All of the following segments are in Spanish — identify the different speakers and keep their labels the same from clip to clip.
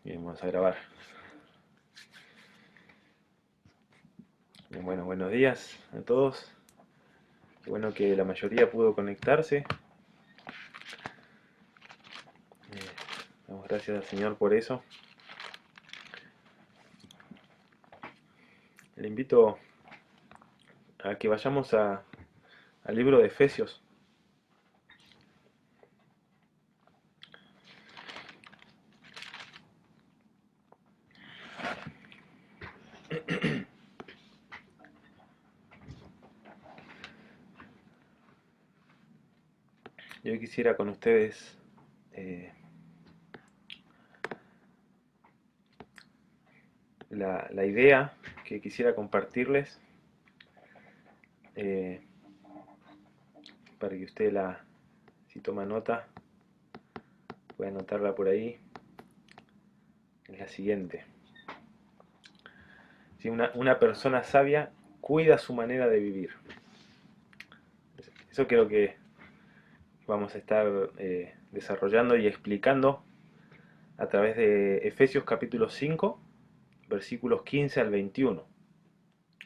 Speaker 1: Bien, vamos a grabar. Bien, bueno, buenos días a todos. Qué bueno que la mayoría pudo conectarse. Damos gracias al Señor por eso. Le invito a que vayamos al libro de Efesios. Yo quisiera con ustedes la idea que quisiera compartirles eh, para que usted si toma nota, puede anotarla por ahí. Es la siguiente. Si una persona sabia cuida su manera de vivir. Eso creo que vamos a estar desarrollando y explicando a través de Efesios capítulo 5, versículos 15 al 21.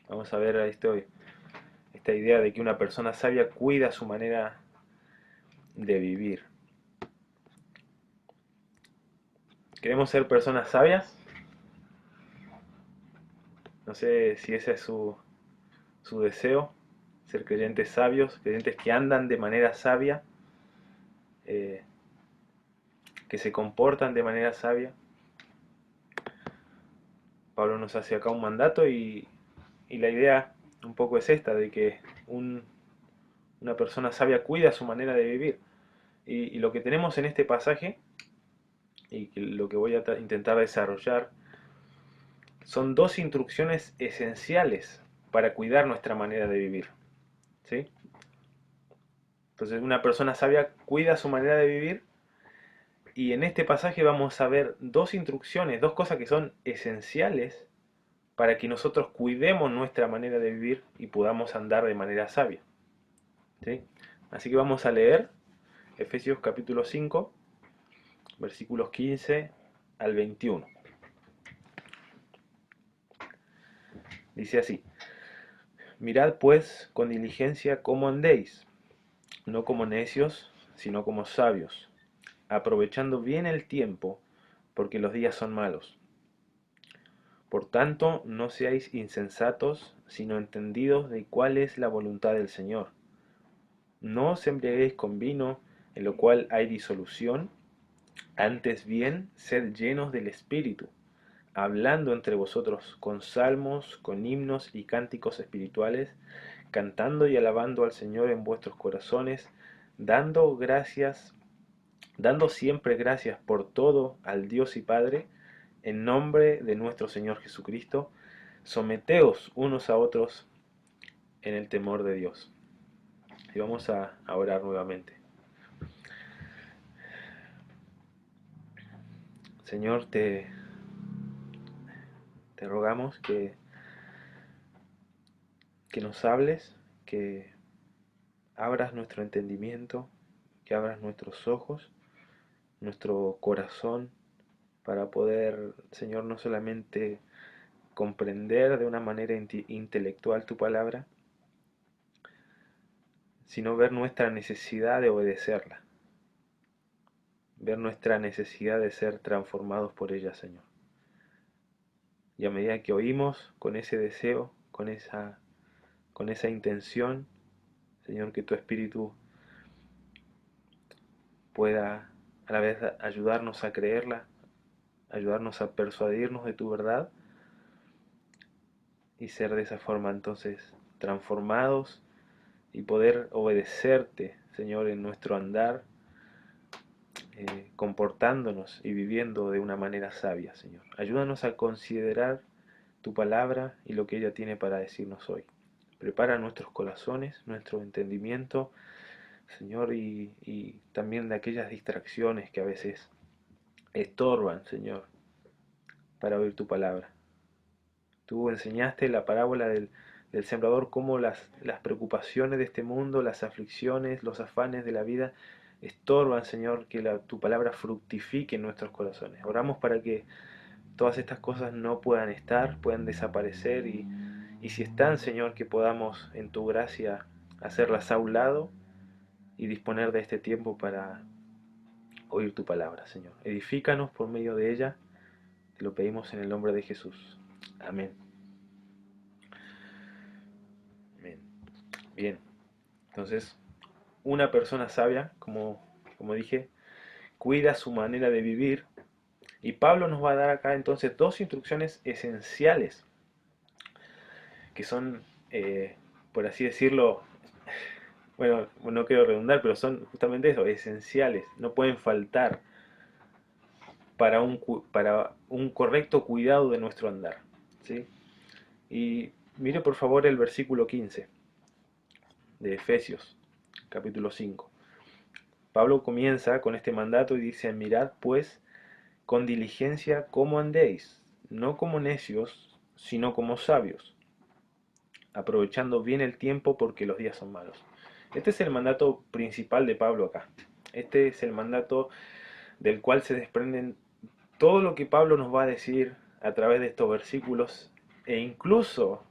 Speaker 1: Vamos a ver esta idea de que una persona sabia cuida su manera de vivir. ¿Queremos ser personas sabias? No sé si ese es su deseo, ser creyentes sabios, creyentes que andan de manera sabia, eh, que se comportan de manera sabia. Pablo nos hace acá un mandato y la idea un poco es esta, de que una persona sabia cuida su manera de vivir. Y lo que tenemos en este pasaje, y lo que voy a intentar desarrollar, son dos instrucciones esenciales para cuidar nuestra manera de vivir. ¿Sí? Entonces una persona sabia cuida su manera de vivir y en este pasaje vamos a ver dos instrucciones, dos cosas que son esenciales para que nosotros cuidemos nuestra manera de vivir y podamos andar de manera sabia. ¿Sí? Así que vamos a leer Efesios capítulo 5, versículos 15 al 21. Dice así: Mirad pues con diligencia cómo andéis, no como necios, sino como sabios, aprovechando bien el tiempo, porque los días son malos. Por tanto, no seáis insensatos, sino entendidos de cuál es la voluntad del Señor. No os embriaguéis con vino, en lo cual hay disolución, antes bien, sed llenos del Espíritu, hablando entre vosotros con salmos, con himnos y cánticos espirituales, cantando y alabando al Señor en vuestros corazones, dando gracias, dando siempre gracias por todo al Dios y Padre, en nombre de nuestro Señor Jesucristo. Someteos unos a otros en el temor de Dios. Y vamos a orar nuevamente. Señor, te rogamos que nos hables, que abras nuestro entendimiento, que abras nuestros ojos, nuestro corazón, para poder, Señor, no solamente comprender de una manera intelectual tu palabra, sino ver nuestra necesidad de obedecerla, ver nuestra necesidad de ser transformados por ella, Señor. Y a medida que oímos con ese deseo, con esa intención, Señor, que tu Espíritu pueda a la vez ayudarnos a creerla, ayudarnos a persuadirnos de tu verdad y ser de esa forma entonces transformados y poder obedecerte, Señor, en nuestro andar, comportándonos y viviendo de una manera sabia, Señor. Ayúdanos a considerar tu palabra y lo que ella tiene para decirnos hoy. Prepara nuestros corazones, nuestro entendimiento, Señor, y también de aquellas distracciones que a veces estorban, Señor, para oír tu palabra. Tú enseñaste la parábola del sembrador, cómo las preocupaciones de este mundo, las aflicciones, los afanes de la vida estorban, Señor, que tu palabra fructifique en nuestros corazones. Oramos para que todas estas cosas no puedan estar, puedan desaparecer y si están, Señor, que podamos en tu gracia hacerlas a un lado y disponer de este tiempo para oír tu palabra, Señor. Edifícanos por medio de ella, te lo pedimos en el nombre de Jesús. Amén. Amén. Bien, entonces, una persona sabia, como dije, cuida su manera de vivir y Pablo nos va a dar acá entonces dos instrucciones esenciales que son, por así decirlo, bueno, no quiero redundar, pero son justamente eso, esenciales, no pueden faltar para un correcto cuidado de nuestro andar, ¿sí? Y mire por favor el versículo 15 de Efesios, capítulo 5. Pablo comienza con este mandato y dice, mirad pues con diligencia cómo andéis, no como necios, sino como sabios, aprovechando bien el tiempo porque los días son malos. Este es el mandato principal de Pablo acá. Este es el mandato del cual se desprenden todo lo que Pablo nos va a decir a través de estos versículos e incluso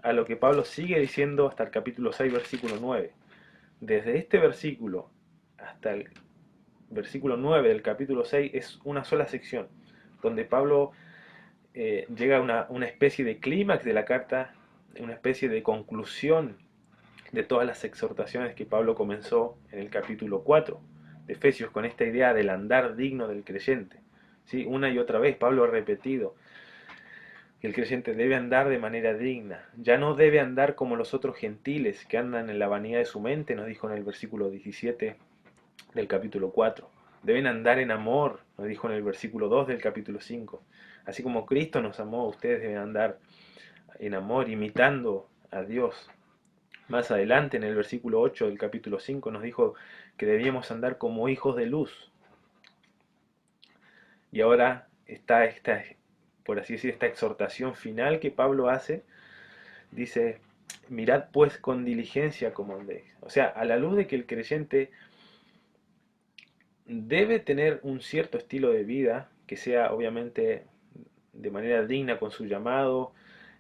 Speaker 1: a lo que Pablo sigue diciendo hasta el capítulo 6, versículo 9. Desde este versículo hasta el versículo 9 del capítulo 6 es una sola sección, donde Pablo llega a una especie de clímax de la carta, una especie de conclusión de todas las exhortaciones que Pablo comenzó en el capítulo 4 de Efesios, con esta idea del andar digno del creyente. ¿Sí? Una y otra vez Pablo ha repetido que el creyente debe andar de manera digna, ya no debe andar como los otros gentiles que andan en la vanidad de su mente, nos dijo en el versículo 17 del capítulo 4. Deben andar en amor, nos dijo en el versículo 2 del capítulo 5. Así como Cristo nos amó, ustedes deben andar en amor, imitando a Dios. Más adelante, en el versículo 8 del capítulo 5, nos dijo que debíamos andar como hijos de luz. Y ahora está esta, por así decir, esta exhortación final que Pablo hace. Dice, mirad pues con diligencia como andéis. O sea, a la luz de que el creyente debe tener un cierto estilo de vida que sea obviamente de manera digna con su llamado,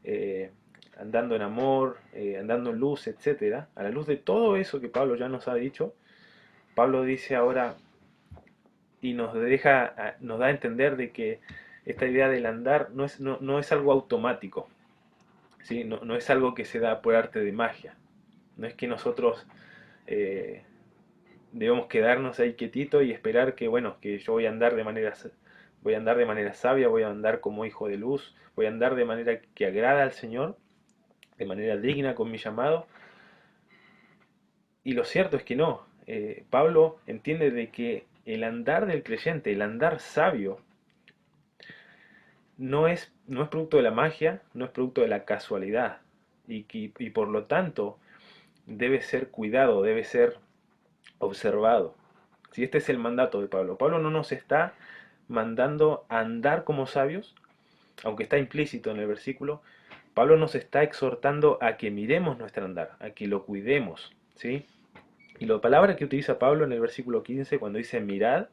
Speaker 1: eh, andando en amor, andando en luz, etcétera. A la luz de todo eso que Pablo ya nos ha dicho, Pablo dice ahora y nos da a entender de que esta idea del andar no es algo automático, ¿sí? No es algo que se da por arte de magia. No es que nosotros eh, debemos quedarnos ahí quietitos y esperar que, bueno, que yo voy a andar de manera sabia, voy a andar como hijo de luz, voy a andar de manera que agrada al Señor, de manera digna con mi llamado. Y lo cierto es que no. Pablo entiende de que el andar del creyente, el andar sabio, no es producto de la magia, no es producto de la casualidad. Y por lo tanto debe ser cuidado, debe ser observado. Si este es el mandato de Pablo. Pablo no nos está mandando a andar como sabios, aunque está implícito en el versículo. Pablo nos está exhortando a que miremos nuestro andar, a que lo cuidemos, ¿sí? Y la palabra que utiliza Pablo en el versículo 15 cuando dice mirad,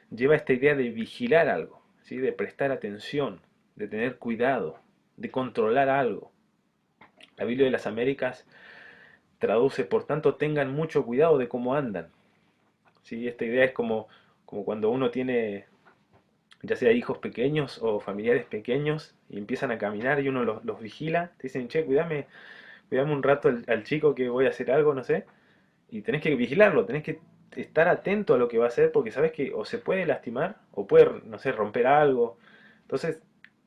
Speaker 1: lleva esta idea de vigilar algo, ¿sí? De prestar atención, de tener cuidado, de controlar algo. La Biblia de las Américas traduce, por tanto, tengan mucho cuidado de cómo andan. ¿Sí? Esta idea es como cuando uno tiene ya sea hijos pequeños o familiares pequeños y empiezan a caminar y uno los vigila, te dicen, che, cuidame un rato al chico que voy a hacer algo, no sé, y tenés que vigilarlo, tenés que estar atento a lo que va a hacer porque sabes que o se puede lastimar o puede, no sé, romper algo. Entonces,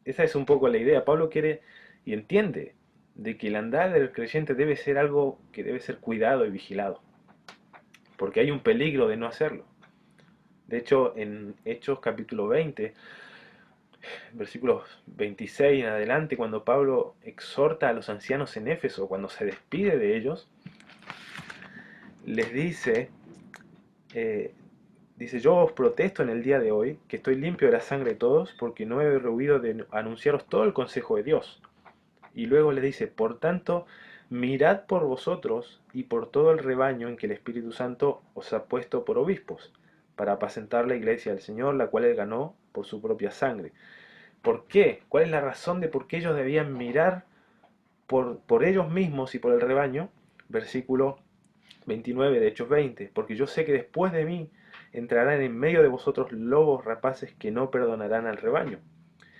Speaker 1: esa es un poco la idea. Pablo quiere y entiende de que el andar del creyente debe ser algo que debe ser cuidado y vigilado, porque hay un peligro de no hacerlo. De hecho, en Hechos capítulo 20, versículos 26 en adelante, cuando Pablo exhorta a los ancianos en Éfeso, cuando se despide de ellos, les eh, dice, yo os protesto en el día de hoy, que estoy limpio de la sangre de todos, porque no he rehuido de anunciaros todo el consejo de Dios. Y luego les dice, por tanto, mirad por vosotros y por todo el rebaño en que el Espíritu Santo os ha puesto por obispos, para apacentar la iglesia del Señor, la cual él ganó por su propia sangre. ¿Por qué? ¿Cuál es la razón de por qué ellos debían mirar por ellos mismos y por el rebaño? Versículo 29 de Hechos 20. Porque yo sé que después de mí entrarán en medio de vosotros lobos rapaces que no perdonarán al rebaño.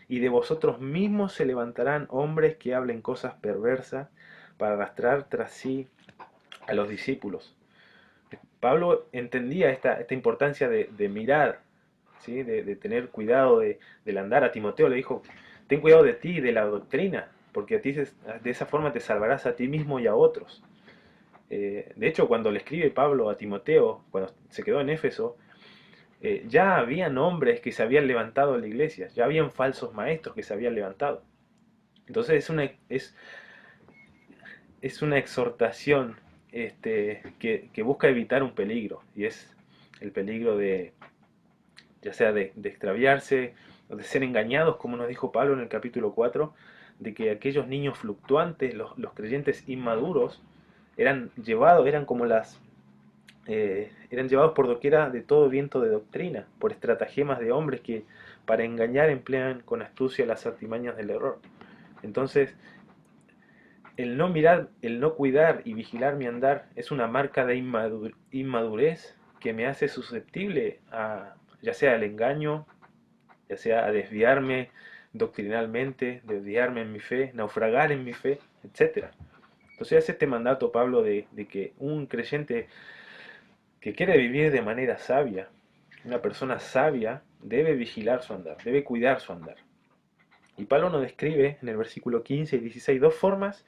Speaker 1: Y de vosotros mismos se levantarán hombres que hablen cosas perversas para arrastrar tras sí a los discípulos. Pablo entendía esta importancia de mirar, ¿sí? De tener cuidado del andar. A Timoteo le dijo, ten cuidado de ti y de la doctrina, porque a ti de esa forma te salvarás a ti mismo y a otros. De hecho, cuando le escribe Pablo a Timoteo, cuando se quedó en Éfeso, ya habían hombres que se habían levantado en la iglesia, ya habían falsos maestros que se habían levantado. Entonces es una exhortación que busca evitar un peligro, y es el peligro de, ya sea de extraviarse, o de ser engañados, como nos dijo Pablo en el capítulo 4, de que aquellos niños fluctuantes, los creyentes inmaduros, eran como eran llevados por doquiera de todo viento de doctrina, por estratagemas de hombres que para engañar emplean con astucia las artimañas del error. Entonces, el no mirar, el no cuidar y vigilar mi andar es una marca de inmadurez que me hace susceptible a, ya sea al engaño, ya sea a desviarme doctrinalmente, desviarme en mi fe, naufragar en mi fe, etcétera. Entonces hace este mandato Pablo de que un creyente que quiere vivir de manera sabia, una persona sabia, debe vigilar su andar, debe cuidar su andar. Y Pablo nos describe en el versículo 15 y 16 dos formas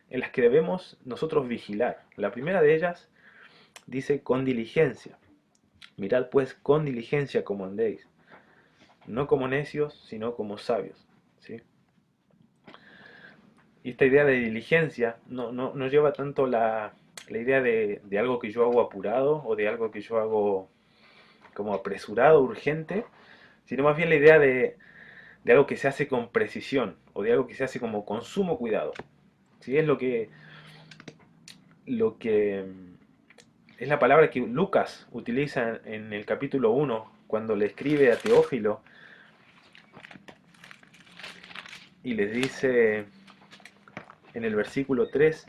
Speaker 1: en las que debemos nosotros vigilar. La primera de ellas dice con diligencia. Mirad pues con diligencia como andéis, no como necios, sino como sabios. ¿Sí? Y esta idea de diligencia no lleva tanto la idea de algo que yo hago apurado o de algo que yo hago como apresurado, urgente, sino más bien la idea de algo que se hace con precisión o de algo que se hace como con sumo cuidado. ¿Sí? Es lo que es la palabra que Lucas utiliza en el capítulo 1 cuando le escribe a Teófilo y les dice en el versículo 3,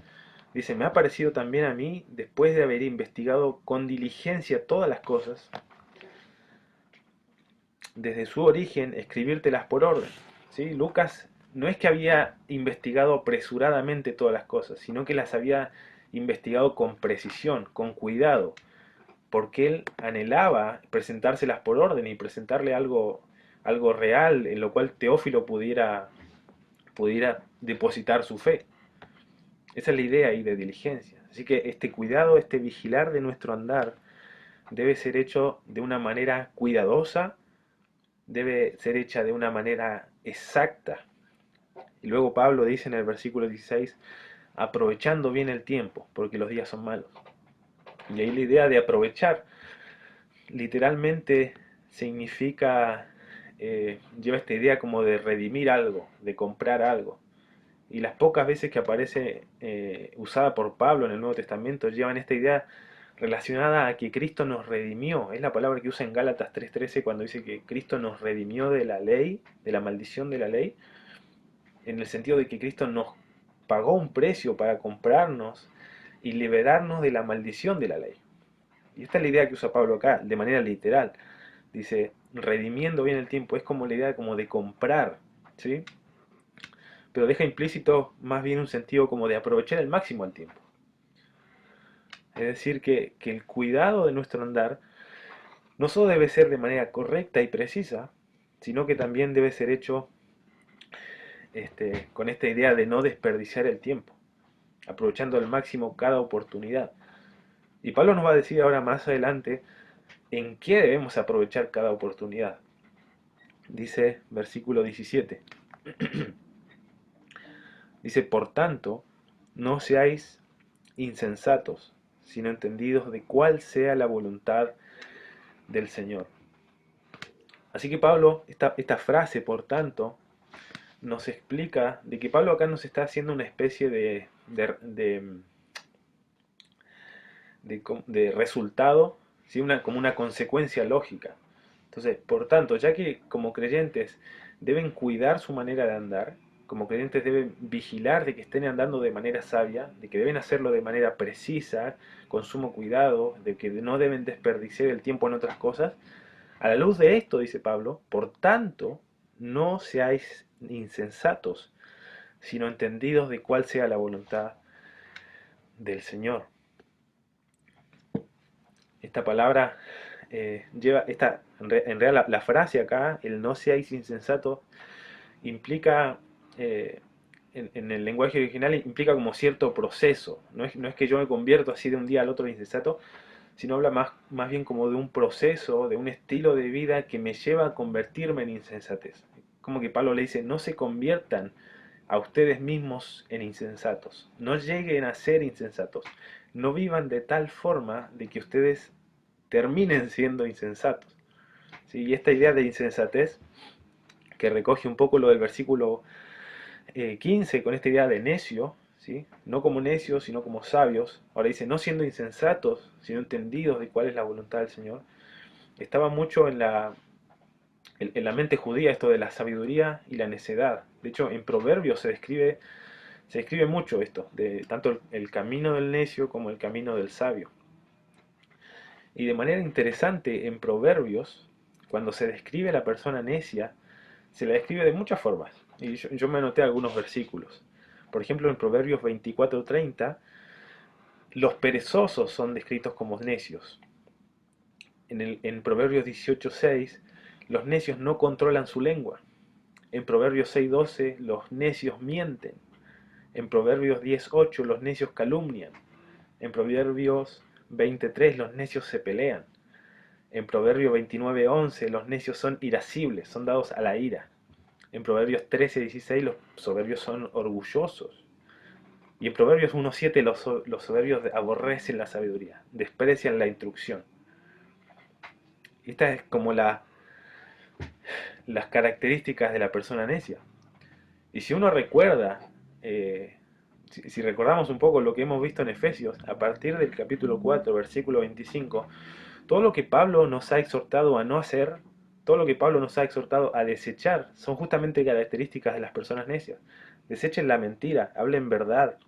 Speaker 1: dice, me ha parecido también a mí, después de haber investigado con diligencia todas las cosas, desde su origen, escribírtelas por orden. ¿Sí? Lucas no es que había investigado apresuradamente todas las cosas, sino que las había investigado con precisión, con cuidado, porque él anhelaba presentárselas por orden y presentarle algo real en lo cual Teófilo pudiera depositar su fe. Esa es la idea ahí de diligencia. Así que este cuidado, este vigilar de nuestro andar, debe ser hecho de una manera cuidadosa, debe ser hecha de una manera exacta. Y luego Pablo dice en el versículo 16, aprovechando bien el tiempo, porque los días son malos. Y ahí la idea de aprovechar literalmente significa, lleva esta idea como de redimir algo, de comprar algo. Y las pocas veces que aparece usada por Pablo en el Nuevo Testamento llevan esta idea relacionada a que Cristo nos redimió. Es la palabra que usa en Gálatas 3:13 cuando dice que Cristo nos redimió de la ley, de la maldición de la ley, en el sentido de que Cristo nos pagó un precio para comprarnos y liberarnos de la maldición de la ley. Y esta es la idea que usa Pablo acá, de manera literal. Dice, redimiendo bien el tiempo, es como la idea como de comprar, ¿sí? Pero deja implícito más bien un sentido como de aprovechar al máximo el tiempo. Es decir, que el cuidado de nuestro andar no solo debe ser de manera correcta y precisa, sino que también debe ser hecho con esta idea de no desperdiciar el tiempo, aprovechando al máximo cada oportunidad. Y Pablo nos va a decir ahora más adelante en qué debemos aprovechar cada oportunidad. Dice versículo 17. Dice, por tanto, no seáis insensatos, sino entendidos de cuál sea la voluntad del Señor. Así que Pablo, esta frase, por tanto, nos explica de que Pablo acá nos está haciendo una especie de, de, de resultado, ¿sí? Como una consecuencia lógica. Entonces, por tanto, ya que como creyentes deben cuidar su manera de andar, como creyentes deben vigilar de que estén andando de manera sabia, de que deben hacerlo de manera precisa, con sumo cuidado, de que no deben desperdiciar el tiempo en otras cosas, a la luz de esto, dice Pablo, por tanto, no seáis insensatos, sino entendidos de cuál sea la voluntad del Señor. Esta palabra lleva, en realidad la frase acá, el no seáis insensatos, implica, eh, en el lenguaje original, implica como cierto proceso. No es que yo me convierto así de un día al otro insensato, sino habla más bien como de un proceso, de un estilo de vida que me lleva a convertirme en insensatez. Como que Pablo le dice, no se conviertan a ustedes mismos en insensatos, no lleguen a ser insensatos, no vivan de tal forma de que ustedes terminen siendo insensatos. ¿Sí? Y esta idea de insensatez, que recoge un poco lo del versículo 15, con esta idea de necio, ¿sí? No como necios, sino como sabios. Ahora dice, no siendo insensatos, sino entendidos de cuál es la voluntad del Señor. Estaba mucho en la mente judía esto de la sabiduría y la necedad. De hecho, en Proverbios se describe mucho esto, de tanto el camino del necio como el camino del sabio. Y de manera interesante, en Proverbios, cuando se describe a la persona necia, se la describe de muchas formas. Y yo me anoté algunos versículos. Por ejemplo, en Proverbios 24:30, los perezosos son descritos como necios. En Proverbios 18:6, los necios no controlan su lengua. En Proverbios 6:12, los necios mienten. En Proverbios 10:8, los necios calumnian. En Proverbios 20:3, los necios se pelean. En Proverbios 29:11, los necios son irascibles, son dados a la ira. En Proverbios 13:16, los soberbios son orgullosos. Y en Proverbios 1:7, los soberbios aborrecen la sabiduría, desprecian la instrucción. Esta es como las características de la persona necia. Y si uno recuerda, si recordamos un poco lo que hemos visto en Efesios, a partir del capítulo 4, versículo 25, todo lo que Pablo nos ha exhortado a no hacer, todo lo que Pablo nos ha exhortado a desechar, son justamente características de las personas necias. Desechen la mentira, hablen verdad,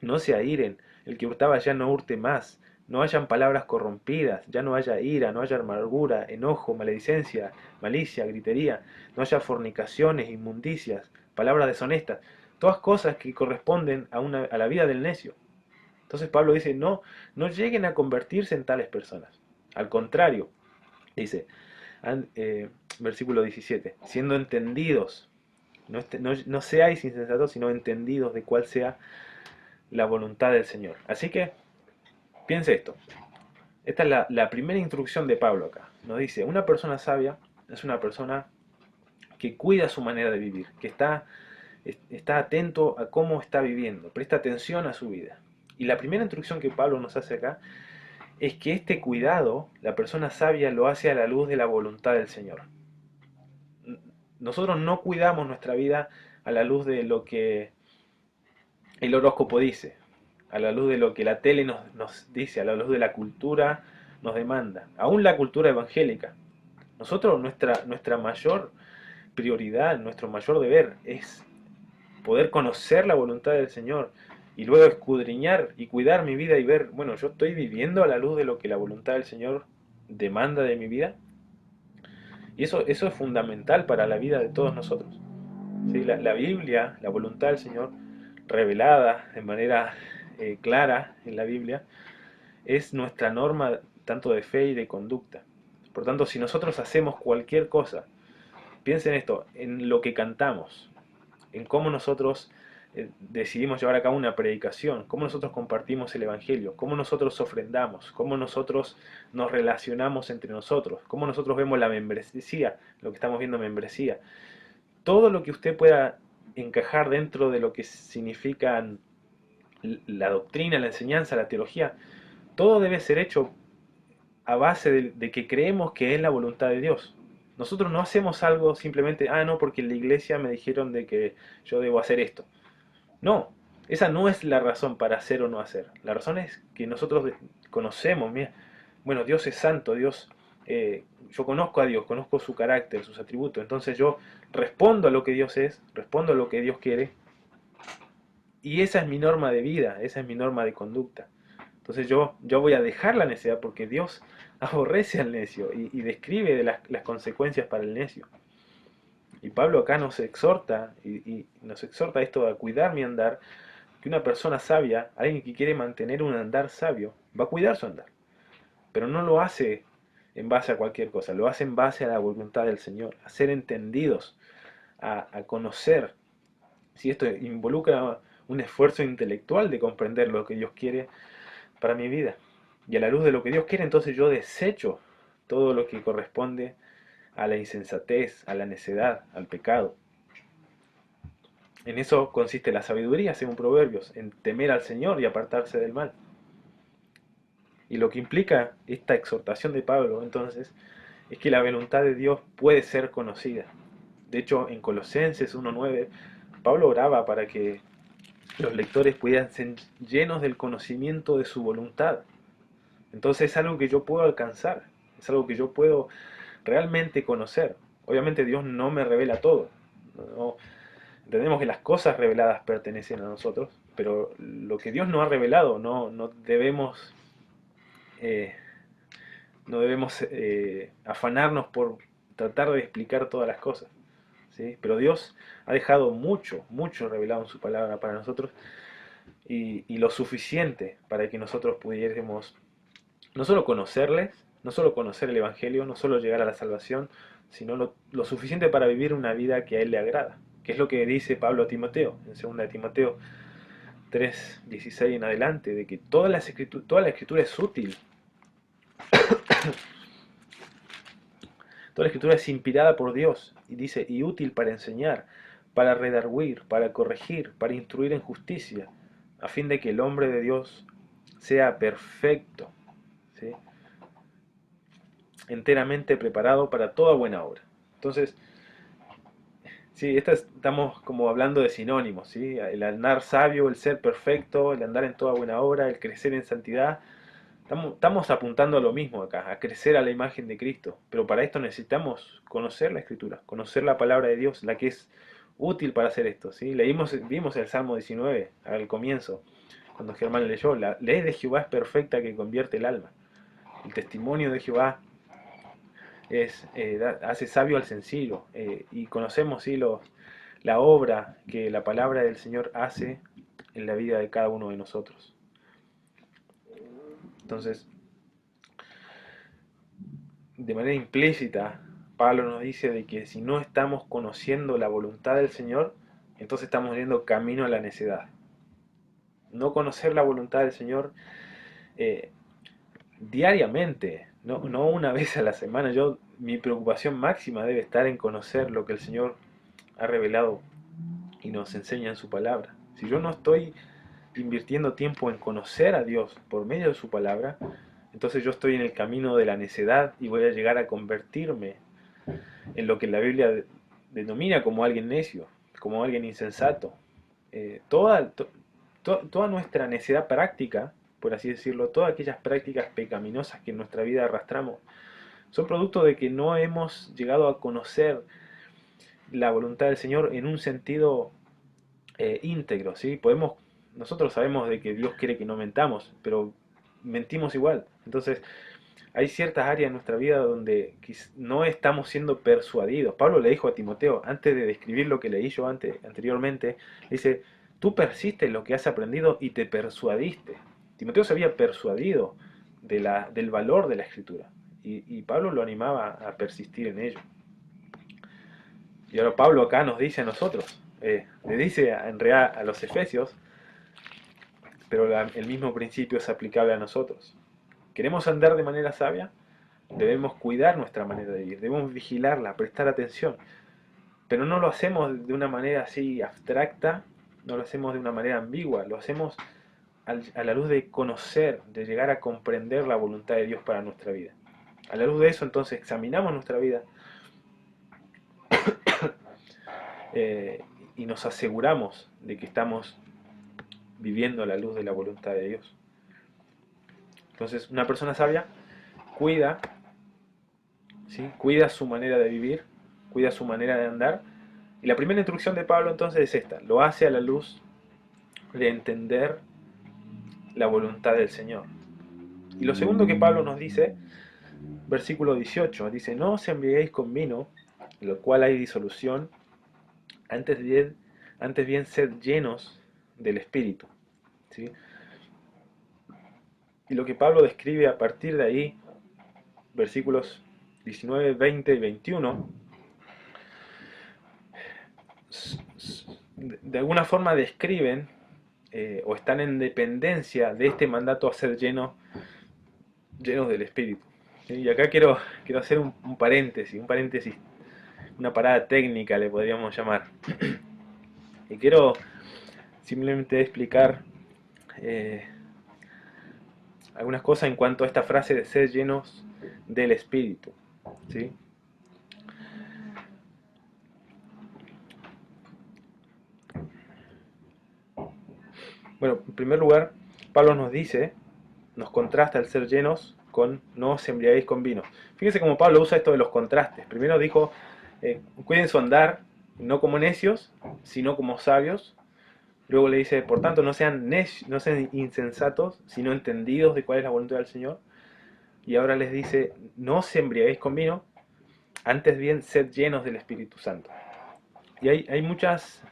Speaker 1: no se airen, el que hurtaba ya no hurte más, no hayan palabras corrompidas, ya no haya ira, no haya amargura, enojo, maledicencia, malicia, gritería, no haya fornicaciones, inmundicias, palabras deshonestas, todas cosas que corresponden a la vida del necio. Entonces Pablo dice, no lleguen a convertirse en tales personas. Al contrario, dice, versículo 17, siendo entendidos, no seáis insensatos, sino entendidos de cuál sea la voluntad del Señor. Así que, piense esto. Esta es la primera instrucción de Pablo acá. Nos dice, una persona sabia es una persona que cuida su manera de vivir, que está atento a cómo está viviendo, presta atención a su vida. Y la primera instrucción que Pablo nos hace acá es que este cuidado, la persona sabia lo hace a la luz de la voluntad del Señor. Nosotros no cuidamos nuestra vida a la luz de lo que el horóscopo dice, a la luz de lo que la tele nos dice, a la luz de la cultura nos demanda, aún la cultura evangélica. Nosotros, nuestra mayor prioridad, nuestro mayor deber es poder conocer la voluntad del Señor y luego escudriñar y cuidar mi vida y ver, bueno, yo estoy viviendo a la luz de lo que la voluntad del Señor demanda de mi vida. Y eso es fundamental para la vida de todos nosotros. ¿Sí? La Biblia, la voluntad del Señor, revelada de manera clara en la Biblia, es nuestra norma tanto de fe y de conducta. Por tanto, si nosotros hacemos cualquier cosa, piensen esto, en lo que cantamos, en cómo nosotros decidimos llevar a cabo una predicación, cómo nosotros compartimos el Evangelio, cómo nosotros ofrendamos, cómo nosotros nos relacionamos entre nosotros, cómo nosotros vemos la membresía, lo que estamos viendo membresía. Todo lo que usted pueda encajar dentro de lo que significan la doctrina, la enseñanza, la teología, todo debe ser hecho a base de que creemos que es la voluntad de Dios. Nosotros no hacemos algo simplemente, no, porque en la iglesia me dijeron de que yo debo hacer esto. No, Esa no es la razón para hacer o no hacer. La razón es que nosotros conocemos, mira, bueno, Dios es santo, yo conozco a Dios, conozco su carácter, sus atributos, entonces yo respondo a lo que Dios es, respondo a lo que Dios quiere, y esa es mi norma de vida, esa es mi norma de conducta. Entonces yo voy a dejar la necedad porque Dios aborrece al necio y describe de las consecuencias para el necio. Y Pablo acá nos exhorta, y nos exhorta esto a cuidar mi andar, que una persona sabia, alguien que quiere mantener un andar sabio, va a cuidar su andar. Pero no lo hace en base a cualquier cosa, lo hace en base a la voluntad del Señor, a ser entendidos, a conocer. Si esto involucra un esfuerzo intelectual de comprender lo que Dios quiere para mi vida. Y a la luz de lo que Dios quiere, entonces yo desecho todo lo que corresponde a la insensatez, a la necedad, al pecado. En eso consiste la sabiduría, según Proverbios, en temer al Señor y apartarse del mal. Y lo que implica esta exhortación de Pablo, entonces, es que la voluntad de Dios puede ser conocida. De hecho, en Colosenses 1:9, Pablo oraba para que los lectores pudieran ser llenos del conocimiento de su voluntad. Entonces es algo que yo puedo alcanzar, es algo que yo puedo realmente conocer. Obviamente Dios no me revela todo. No, entendemos que las cosas reveladas pertenecen a nosotros, pero lo que Dios no ha revelado no debemos, eh, no debemos afanarnos por tratar de explicar todas las cosas. ¿Sí? Pero Dios ha dejado mucho, mucho revelado en su palabra para nosotros y lo suficiente para que nosotros pudiésemos no solo conocerles, no solo conocer el Evangelio, no solo llegar a la salvación, sino lo suficiente para vivir una vida que a Él le agrada, que es lo que dice Pablo a Timoteo, en 2 de Timoteo 3:16 en adelante, de que toda la escritura es útil, toda la escritura es inspirada por Dios, y dice, y útil para enseñar, para redarguir, para corregir, para instruir en justicia, a fin de que el hombre de Dios sea perfecto, ¿sí? Enteramente preparado para toda buena obra. Entonces, sí, estamos como hablando de sinónimos, ¿sí? El andar sabio, el ser perfecto, el andar en toda buena obra, el crecer en santidad. Estamos apuntando a lo mismo acá, a crecer a la imagen de Cristo. Pero para esto necesitamos conocer la Escritura, conocer la palabra de Dios, la que es útil para hacer esto, ¿sí? Vimos el Salmo 19 al comienzo, cuando Germán leyó, la ley de Jehová es perfecta que convierte el alma. El testimonio de Jehová hace sabio al sencillo, y conocemos, ¿sí?, la obra que la palabra del Señor hace en la vida de cada uno de nosotros. Entonces, de manera implícita, Pablo nos dice de que si no estamos conociendo la voluntad del Señor, entonces estamos yendo camino a la necedad. No conocer la voluntad del Señor eh, diariamente, no una vez a la semana. Mi preocupación máxima debe estar en conocer lo que el Señor ha revelado y nos enseña en su palabra. Si yo no estoy invirtiendo tiempo en conocer a Dios por medio de su palabra, entonces yo estoy en el camino de la necedad y voy a llegar a convertirme en lo que la Biblia denomina como alguien necio, como alguien insensato. Toda nuestra necedad práctica, por así decirlo, todas aquellas prácticas pecaminosas que en nuestra vida arrastramos, son producto de que no hemos llegado a conocer la voluntad del Señor en un sentido íntegro, ¿sí? Nosotros sabemos de que Dios quiere que no mentamos, pero mentimos igual. Entonces, hay ciertas áreas en nuestra vida donde no estamos siendo persuadidos. Pablo le dijo a Timoteo, antes de describir lo que leí yo anteriormente, dice, tú persistes en lo que has aprendido y te persuadiste. Timoteo se había persuadido del valor de la escritura, y Pablo lo animaba a persistir en ello. Y ahora Pablo acá nos dice a nosotros, le dice en realidad a los efesios, pero el mismo principio es aplicable a nosotros. ¿Queremos andar de manera sabia? Debemos cuidar nuestra manera de vivir, debemos vigilarla, prestar atención, pero no lo hacemos de una manera así abstracta, no lo hacemos de una manera ambigua, lo hacemos a la luz de conocer, de llegar a comprender la voluntad de Dios para nuestra vida. A la luz de eso, entonces, examinamos nuestra vida y nos aseguramos de que estamos viviendo a la luz de la voluntad de Dios. Entonces, una persona sabia cuida, ¿sí? Cuida su manera de vivir, cuida su manera de andar. Y la primera instrucción de Pablo entonces es esta, lo hace a la luz de entender la voluntad del Señor. Y lo segundo que Pablo nos dice, versículo 18, dice, no os embriaguéis con vino, en lo cual hay disolución, antes bien sed llenos del Espíritu. ¿Sí? Y lo que Pablo describe a partir de ahí, versículos 19, 20 y 21, de alguna forma describen o están en dependencia de este mandato a ser llenos del Espíritu. ¿Sí? Y acá quiero hacer un paréntesis, una parada técnica le podríamos llamar. Y quiero simplemente explicar algunas cosas en cuanto a esta frase de ser llenos del Espíritu. ¿Sí? Bueno, en primer lugar, Pablo nos contrasta el ser llenos con no os embriaguéis con vino. Fíjense cómo Pablo usa esto de los contrastes. Primero dijo, cuiden su andar, no como necios, sino como sabios. Luego le dice, por tanto, no sean insensatos, sino entendidos de cuál es la voluntad del Señor. Y ahora les dice, no os embriaguéis con vino, antes bien sed llenos del Espíritu Santo. Y hay muchas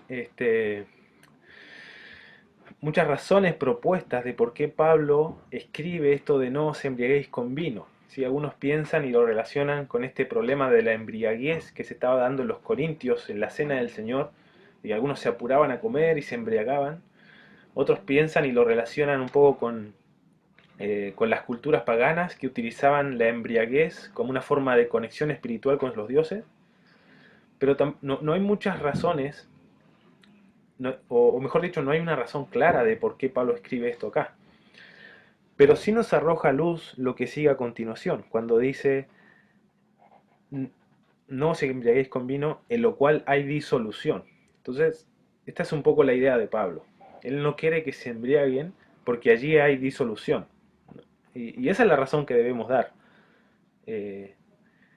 Speaker 1: razones propuestas de por qué Pablo escribe esto de no os embriaguéis con vino. ¿Sí? Algunos piensan y lo relacionan con este problema de la embriaguez que se estaba dando en los corintios en la cena del Señor, y algunos se apuraban a comer y se embriagaban. Otros piensan y lo relacionan un poco con las culturas paganas que utilizaban la embriaguez como una forma de conexión espiritual con los dioses. Pero no hay muchas razones, o mejor dicho, no hay una razón clara de por qué Pablo escribe esto acá. Pero sí nos arroja a luz lo que sigue a continuación, cuando dice, no os embriaguéis con vino, en lo cual hay disolución. Entonces, esta es un poco la idea de Pablo. Él no quiere que se embriaguen porque allí hay disolución. Y esa es la razón que debemos dar.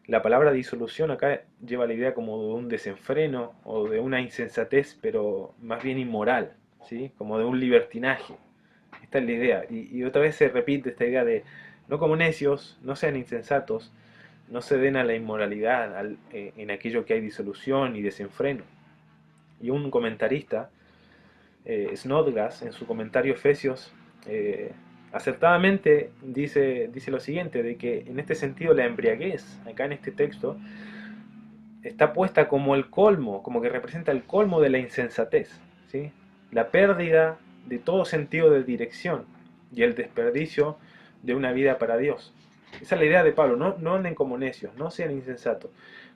Speaker 1: La palabra disolución acá lleva la idea como de un desenfreno o de una insensatez, pero más bien inmoral, ¿sí? Como de un libertinaje. Esta es la idea. Y otra vez se repite esta idea de no como necios, no sean insensatos, no se den a la inmoralidad, en aquello que hay disolución y desenfreno. Y un comentarista, Snodgrass, en su comentario Efesios, acertadamente dice lo siguiente, de que en este sentido la embriaguez, acá en este texto, está puesta como el colmo, como que representa el colmo de la insensatez, ¿sí? La pérdida de todo sentido de dirección y el desperdicio de una vida para Dios. Esa es la idea de Pablo, no anden como necios, no sean insensatos,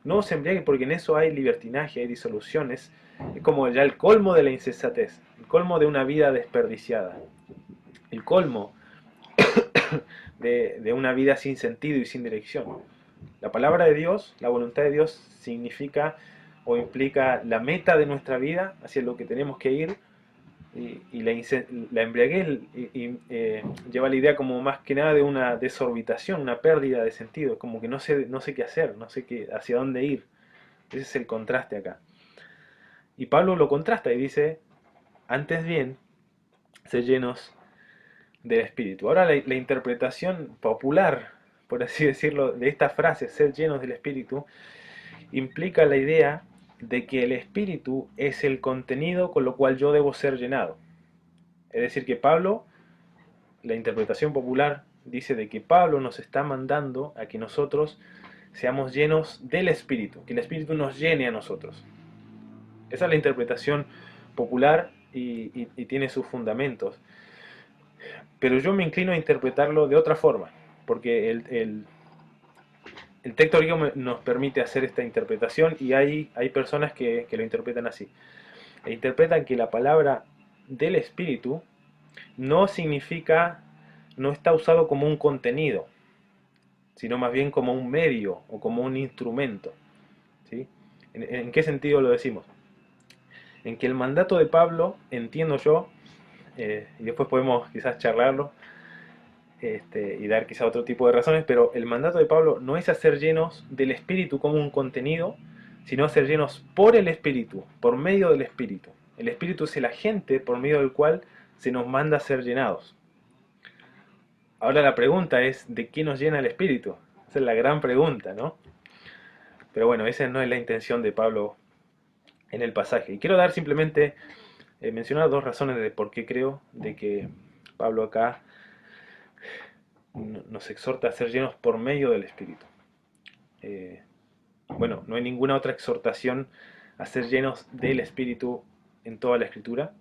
Speaker 1: no se embriaguen porque en eso hay libertinaje, hay disoluciones, es como ya el colmo de la insensatez, el colmo de una vida desperdiciada, el colmo de una vida sin sentido y sin dirección. La palabra de Dios, la voluntad de Dios significa o implica la meta de nuestra vida, hacia lo que tenemos que ir, y la embriaguez lleva la idea como más que nada de una desorbitación, una pérdida de sentido, como que no sé qué hacer, no sé hacia dónde ir. Ese es el contraste acá. Y Pablo lo contrasta y dice, antes bien, sed llenos del Espíritu. Ahora la interpretación popular, por así decirlo, de esta frase, ser llenos del Espíritu, implica la idea de que el Espíritu es el contenido con lo cual yo debo ser llenado. Es decir, que Pablo, la interpretación popular, dice de que Pablo nos está mandando a que nosotros seamos llenos del Espíritu, que el Espíritu nos llene a nosotros. Esa es la interpretación popular y tiene sus fundamentos. Pero yo me inclino a interpretarlo de otra forma, porque el texto griego nos permite hacer esta interpretación y hay personas que lo interpretan así. E interpretan que la palabra del Espíritu no significa, no está usado como un contenido, sino más bien como un medio o como un instrumento. ¿Sí? ¿En qué sentido lo decimos? En que el mandato de Pablo, entiendo yo, y después podemos quizás charlarlo y dar quizás otro tipo de razones, pero el mandato de Pablo no es hacer llenos del Espíritu como un contenido, sino hacer llenos por el Espíritu, por medio del Espíritu. El Espíritu es el agente por medio del cual se nos manda a ser llenados. Ahora la pregunta es, ¿de qué nos llena el Espíritu? Esa es la gran pregunta, ¿no? Pero bueno, esa no es la intención de Pablo en el pasaje. Y quiero dar simplemente, mencionar dos razones de por qué creo de que Pablo acá nos exhorta a ser llenos por medio del Espíritu. Eh, bueno, no hay ninguna otra exhortación a ser llenos del Espíritu en toda la Escritura.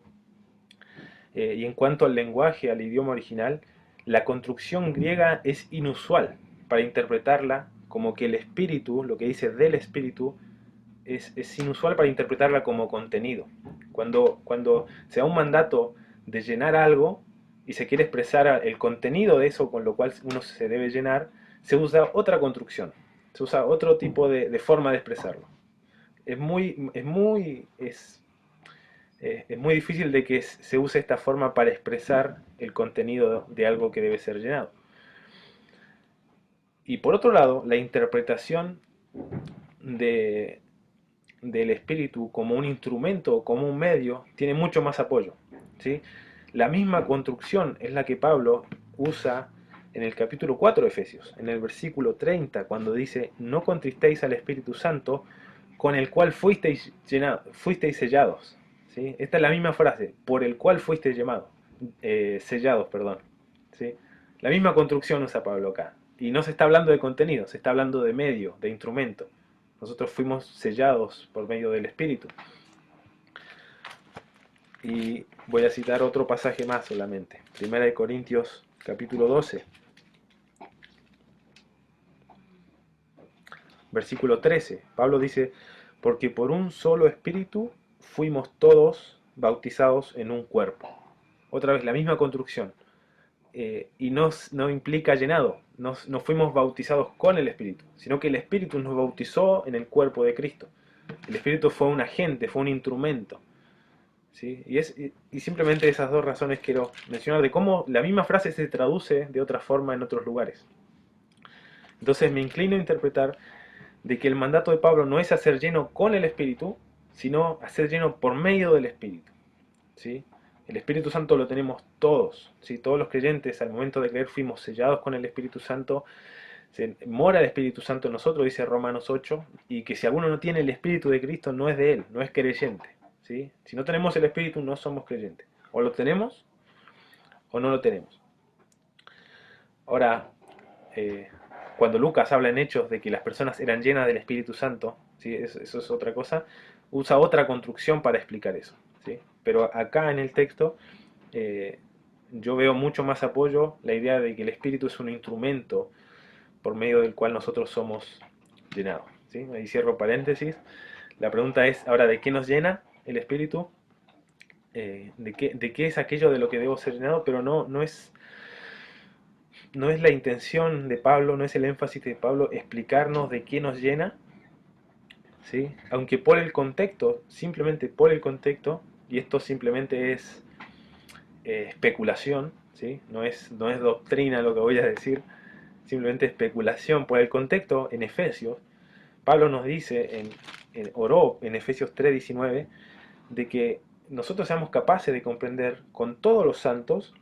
Speaker 1: Y en cuanto al lenguaje, al idioma original, la construcción griega es inusual para interpretarla como que el Espíritu, lo que dice del Espíritu, es inusual para interpretarla como contenido. Cuando se da un mandato de llenar algo y se quiere expresar el contenido de eso con lo cual uno se debe llenar, se usa otra construcción, se usa otro tipo de forma de expresarlo. Es muy difícil de que se use esta forma para expresar el contenido de algo que debe ser llenado. Y por otro lado, la interpretación de, del espíritu como un instrumento o como un medio tiene mucho más apoyo, ¿sí? La misma construcción es la que Pablo usa en el capítulo 4 de Efesios, en el versículo 30, cuando dice, no contristéis al Espíritu Santo, con el cual fuisteis sellados. ¿Sí? Esta es la misma frase, por el cual fuisteis sellados, perdón. ¿Sí? La misma construcción usa Pablo acá. Y no se está hablando de contenido, se está hablando de medio, de instrumento. Nosotros fuimos sellados por medio del Espíritu. Y voy a citar otro pasaje más solamente. Primera de Corintios, capítulo 12, versículo 13. Pablo dice, porque por un solo Espíritu fuimos todos bautizados en un cuerpo. Otra vez, la misma construcción. Y no implica llenado. No fuimos bautizados con el Espíritu, sino que el Espíritu nos bautizó en el cuerpo de Cristo. El Espíritu fue un agente, fue un instrumento. ¿Sí? Y simplemente esas dos razones quiero mencionar de cómo la misma frase se traduce de otra forma en otros lugares. Entonces me inclino a interpretar de que el mandato de Pablo no es hacer lleno con el Espíritu, sino hacer lleno por medio del Espíritu. ¿Sí? El Espíritu Santo lo tenemos todos, ¿sí? Todos los creyentes al momento de creer fuimos sellados con el Espíritu Santo, se mora el Espíritu Santo en nosotros, dice Romanos 8, y que si alguno no tiene el Espíritu de Cristo no es de él, no es creyente. ¿Sí? Si no tenemos el Espíritu no somos creyentes, o lo tenemos o no lo tenemos. Ahora, eh, cuando Lucas habla en Hechos de que las personas eran llenas del Espíritu Santo, ¿sí? Eso es otra cosa, usa otra construcción para explicar eso. ¿Sí? Pero acá en el texto eh, yo veo mucho más apoyo la idea de que el Espíritu es un instrumento por medio del cual nosotros somos llenados. ¿Sí? Ahí cierro paréntesis. La pregunta es, ahora, ¿de qué nos llena el Espíritu? ¿De qué es aquello de lo que debo ser llenado? Pero no es la intención de Pablo, no es el énfasis de Pablo explicarnos de qué nos llena, ¿sí? Aunque por el contexto, simplemente por el contexto, y esto simplemente es especulación, ¿sí? No es doctrina lo que voy a decir, simplemente especulación. Por el contexto, en Efesios, Pablo nos dice, oró en Efesios 3:19, de que nosotros seamos capaces de comprender con todos los santos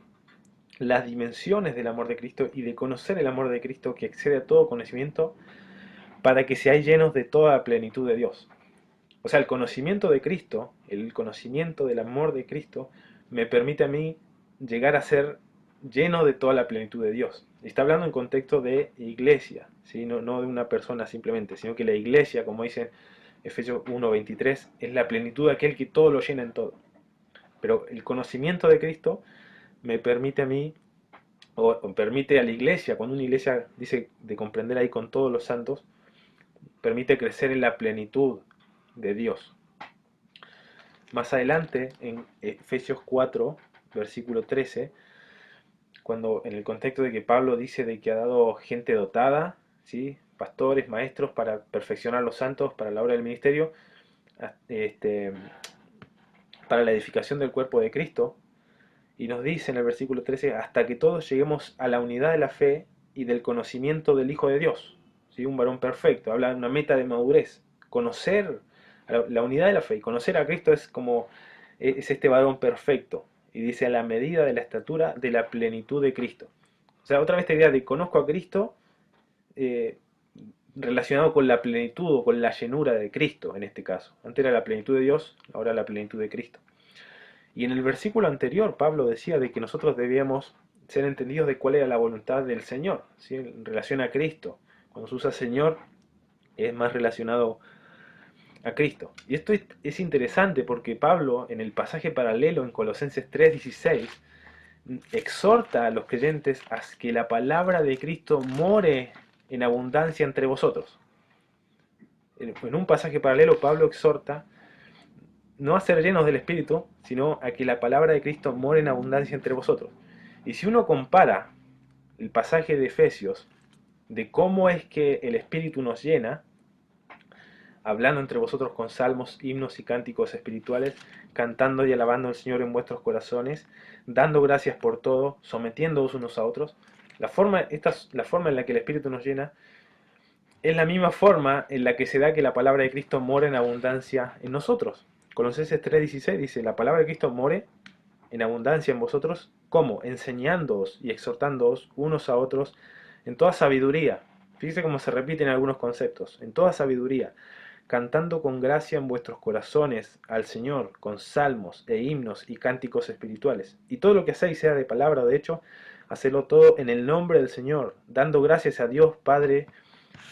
Speaker 1: las dimensiones del amor de Cristo y de conocer el amor de Cristo que excede a todo conocimiento, para que seáis llenos de toda la plenitud de Dios. O sea, el conocimiento de Cristo, el conocimiento del amor de Cristo, me permite a mí llegar a ser lleno de toda la plenitud de Dios. Y está hablando en contexto de iglesia, ¿sí? No de una persona simplemente, sino que la iglesia, como dice Efesios 1:23, es la plenitud de aquel que todo lo llena en todo. Pero el conocimiento de Cristo me permite a mí, o permite a la iglesia, cuando una iglesia dice de comprender ahí con todos los santos, permite crecer en la plenitud de Dios. Más adelante, en Efesios 4, versículo 13, cuando en el contexto de que Pablo dice de que ha dado gente dotada, ¿sí? Pastores, maestros, para perfeccionar los santos, para la obra del ministerio, este, para la edificación del cuerpo de Cristo, Y nos dice en el versículo 13, hasta que todos lleguemos a la unidad de la fe y del conocimiento del Hijo de Dios. ¿Sí? Un varón perfecto, habla de una meta de madurez. Conocer la unidad de la fe y conocer a Cristo es este varón perfecto. Y dice a la medida de la estatura de la plenitud de Cristo. O sea, otra vez esta idea de conozco a Cristo eh, relacionado con la plenitud o con la llenura de Cristo en este caso. Antes era la plenitud de Dios, ahora la plenitud de Cristo. Y en el versículo anterior Pablo decía de que nosotros debíamos ser entendidos de cuál era la voluntad del Señor, ¿sí? En relación a Cristo. Cuando se usa Señor es más relacionado a Cristo. Y esto es interesante porque Pablo en el pasaje paralelo en Colosenses 3:16 exhorta a los creyentes a que la palabra de Cristo more en abundancia entre vosotros. En un pasaje paralelo Pablo exhorta no a ser llenos del Espíritu, sino a que la palabra de Cristo more en abundancia entre vosotros. Y si uno compara el pasaje de Efesios de cómo es que el Espíritu nos llena, hablando entre vosotros con salmos, himnos y cánticos espirituales, cantando y alabando al Señor en vuestros corazones, dando gracias por todo, sometiéndoos unos a otros, la forma en la que el Espíritu nos llena es la misma forma en la que se da que la palabra de Cristo mora en abundancia en nosotros. Colosenses 3:16 dice, la palabra de Cristo more en abundancia en vosotros, ¿cómo? Enseñándoos y exhortándoos unos a otros en toda sabiduría. Fíjese cómo se repiten algunos conceptos. En toda sabiduría, cantando con gracia en vuestros corazones al Señor, con salmos e himnos y cánticos espirituales. Y todo lo que hacéis, sea de palabra o de hecho, hacedlo todo en el nombre del Señor, dando gracias a Dios Padre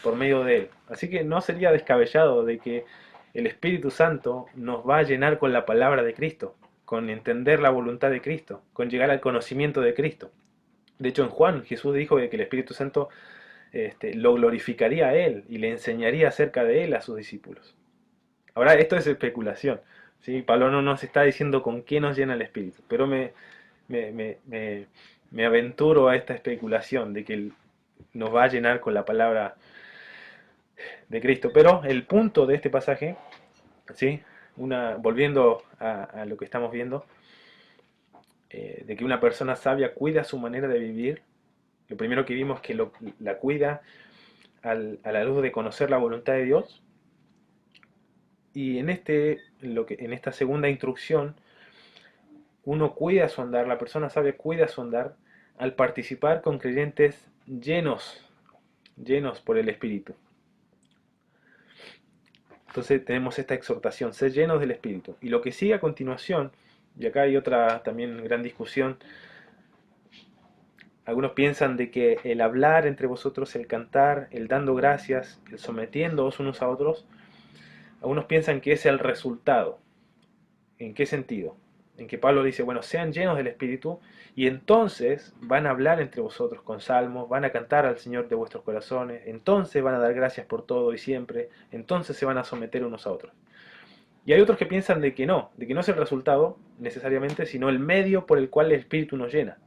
Speaker 1: por medio de Él. Así que no sería descabellado de que el Espíritu Santo nos va a llenar con la palabra de Cristo, con entender la voluntad de Cristo, con llegar al conocimiento de Cristo. De hecho, en Juan Jesús dijo que el Espíritu Santo lo glorificaría a Él y le enseñaría acerca de Él a sus discípulos. Ahora, esto es especulación. ¿Sí? Pablo no nos está diciendo con qué nos llena el Espíritu, pero me, me, me, me aventuro a esta especulación de que Él nos va a llenar con la palabra de Cristo. Pero el punto de este pasaje, ¿sí? Volviendo a lo que estamos viendo, de que una persona sabia cuida su manera de vivir, lo primero que vimos es que la cuida a la luz de conocer la voluntad de Dios. Y en esta segunda instrucción, uno cuida su andar, la persona sabia cuida su andar al participar con creyentes llenos por el Espíritu. Entonces tenemos esta exhortación, ser llenos del Espíritu. Y lo que sigue a continuación, y acá hay otra también gran discusión, algunos piensan de que el hablar entre vosotros, el cantar, el dando gracias, el sometiéndoos unos a otros, algunos piensan que es el resultado. ¿En qué sentido? En que Pablo dice, bueno, sean llenos del Espíritu y entonces van a hablar entre vosotros con salmos, van a cantar al Señor de vuestros corazones, entonces van a dar gracias por todo y siempre, entonces se van a someter unos a otros. Y hay otros que piensan de que no es el resultado necesariamente, sino el medio por el cual el Espíritu nos llena.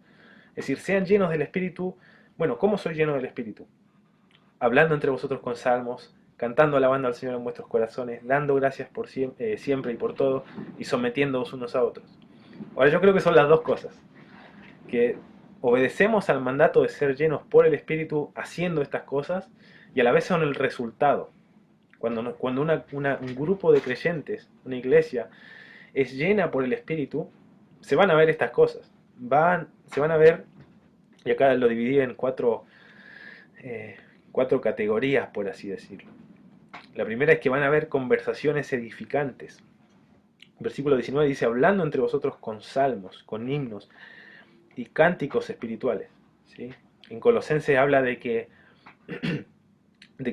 Speaker 1: Es decir, sean llenos del Espíritu. Bueno, ¿cómo soy lleno del Espíritu? Hablando entre vosotros con salmos, cantando, alabando al Señor en vuestros corazones, dando gracias por siempre y por todo, y sometiéndoos unos a otros. Ahora yo creo que son las dos cosas, que obedecemos al mandato de ser llenos por el Espíritu haciendo estas cosas, y a la vez son el resultado. Cuando un grupo de creyentes, una iglesia, es llena por el Espíritu, se van a ver estas cosas. Se van a ver, y acá lo dividí en cuatro categorías, por así decirlo. La primera es que van a haber conversaciones edificantes. Versículo 19 dice, hablando entre vosotros con salmos, con himnos y cánticos espirituales. ¿Sí? En Colosenses habla de que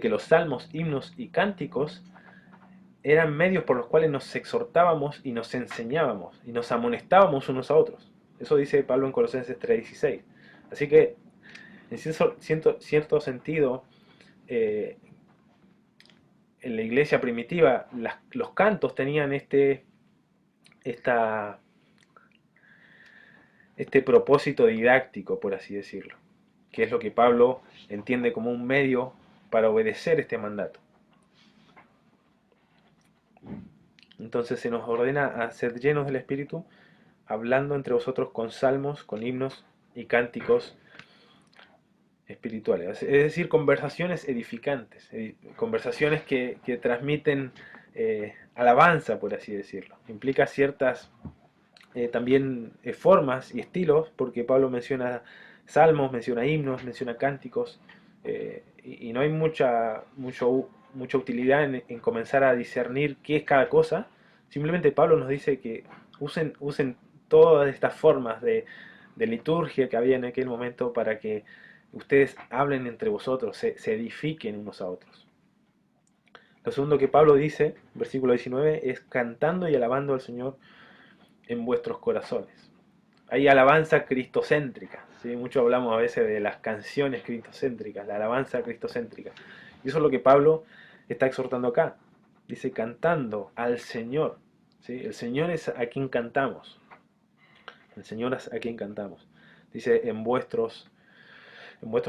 Speaker 1: los salmos, himnos y cánticos eran medios por los cuales nos exhortábamos y nos enseñábamos y nos amonestábamos unos a otros. Eso dice Pablo en Colosenses 3:16. Así que, en cierto sentido, en la iglesia primitiva, los cantos tenían este propósito didáctico, por así decirlo, que es lo que Pablo entiende como un medio para obedecer este mandato. Entonces se nos ordena a ser llenos del Espíritu, hablando entre vosotros con salmos, con himnos y cánticos espirituales. Es decir, conversaciones edificantes, conversaciones que transmiten alabanza, por así decirlo. Implica ciertas también formas y estilos, porque Pablo menciona salmos, menciona himnos, menciona cánticos, y no hay mucha utilidad en comenzar a discernir qué es cada cosa. Simplemente Pablo nos dice que usen todas estas formas de liturgia que había en aquel momento para que ustedes hablen entre vosotros, se edifiquen unos a otros. Lo segundo que Pablo dice, versículo 19, es cantando y alabando al Señor en vuestros corazones. Hay alabanza cristocéntrica, ¿sí? Mucho hablamos a veces de las canciones cristocéntricas, la alabanza cristocéntrica. Y eso es lo que Pablo está exhortando acá. Dice cantando al Señor, ¿sí? El Señor es a quien cantamos. El Señor es a quien cantamos. Dice en vuestros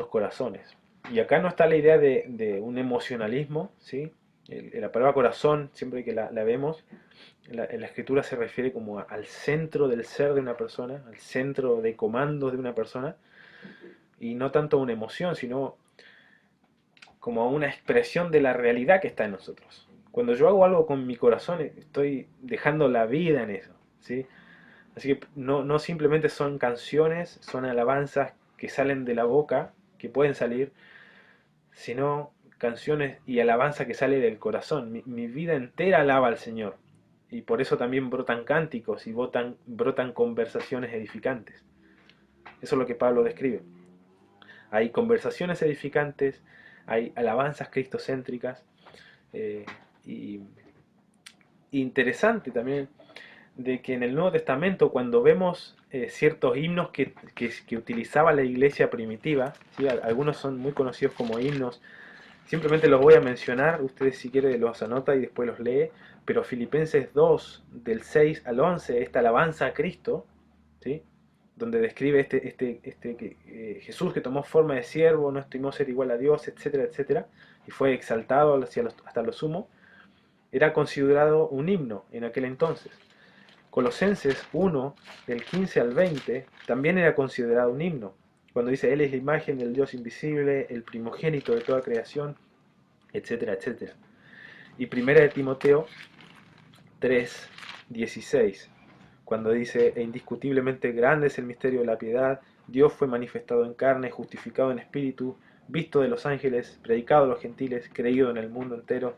Speaker 1: corazones. Y acá no está la idea de un emocionalismo, ¿sí? La palabra corazón, siempre que la vemos, en la escritura se refiere como al centro del ser de una persona, al centro de comandos de una persona, y no tanto una emoción, sino como una expresión de la realidad que está en nosotros. Cuando yo hago algo con mi corazón, estoy dejando la vida en eso, ¿sí? Así que no simplemente son canciones, son alabanzas que salen de la boca, que pueden salir, sino canciones y alabanza que sale del corazón. Mi vida entera alaba al Señor. Y por eso también brotan cánticos y brotan conversaciones edificantes. Eso es lo que Pablo describe. Hay conversaciones edificantes, hay alabanzas cristocéntricas. eh, y interesante también de que en el Nuevo Testamento, cuando vemos ciertos himnos que utilizaba la iglesia primitiva, ¿sí? Algunos son muy conocidos como himnos. Simplemente los voy a mencionar, ustedes si quieren los anota y después los lee, pero Filipenses 2, del 6 al 11, esta alabanza a Cristo, ¿sí? Donde describe que Jesús que tomó forma de siervo, no estimó ser igual a Dios, etcétera, etcétera, y fue exaltado hasta lo sumo, era considerado un himno en aquel entonces. Colosenses 1, del 15 al 20, también era considerado un himno, cuando dice, Él es la imagen del Dios invisible, el primogénito de toda creación, etcétera, etcétera. Y primera de Timoteo 3, 16, cuando dice, e indiscutiblemente grande es el misterio de la piedad, Dios fue manifestado en carne, justificado en espíritu, visto de los ángeles, predicado a los gentiles, creído en el mundo entero,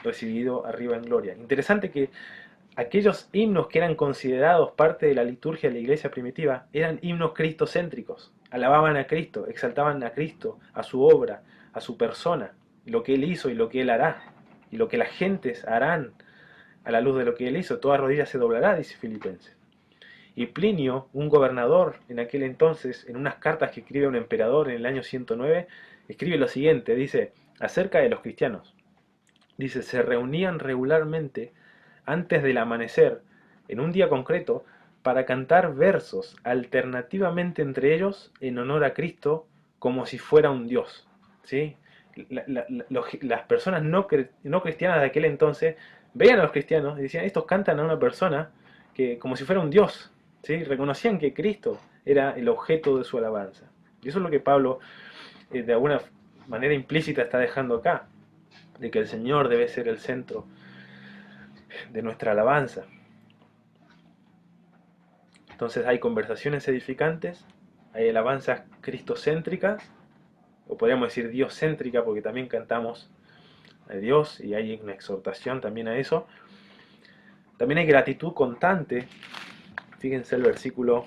Speaker 1: recibido arriba en gloria. Interesante que aquellos himnos que eran considerados parte de la liturgia de la iglesia primitiva eran himnos cristocéntricos, alababan a Cristo, exaltaban a Cristo, a su obra, a su persona, lo que Él hizo y lo que Él hará, y lo que las gentes harán a la luz de lo que Él hizo. Toda rodilla se doblará, dice Filipenses. Y Plinio, un gobernador en aquel entonces, en unas cartas que escribe a un emperador en el año 109, escribe lo siguiente, dice, acerca de los cristianos. Dice, se reunían regularmente antes del amanecer, en un día concreto, para cantar versos alternativamente entre ellos en honor a Cristo como si fuera un Dios. ¿Sí? Las personas no cristianas de aquel entonces veían a los cristianos y decían, estos cantan a una persona que como si fuera un Dios. ¿Sí? Reconocían que Cristo era el objeto de su alabanza. Y eso es lo que Pablo de alguna manera implícita está dejando acá, de que el Señor debe ser el centro de nuestra alabanza. Entonces hay conversaciones edificantes, hay alabanzas cristocéntricas, o podríamos decir dioscéntrica, porque también cantamos a Dios y hay una exhortación también a eso. También hay gratitud constante. Fíjense el versículo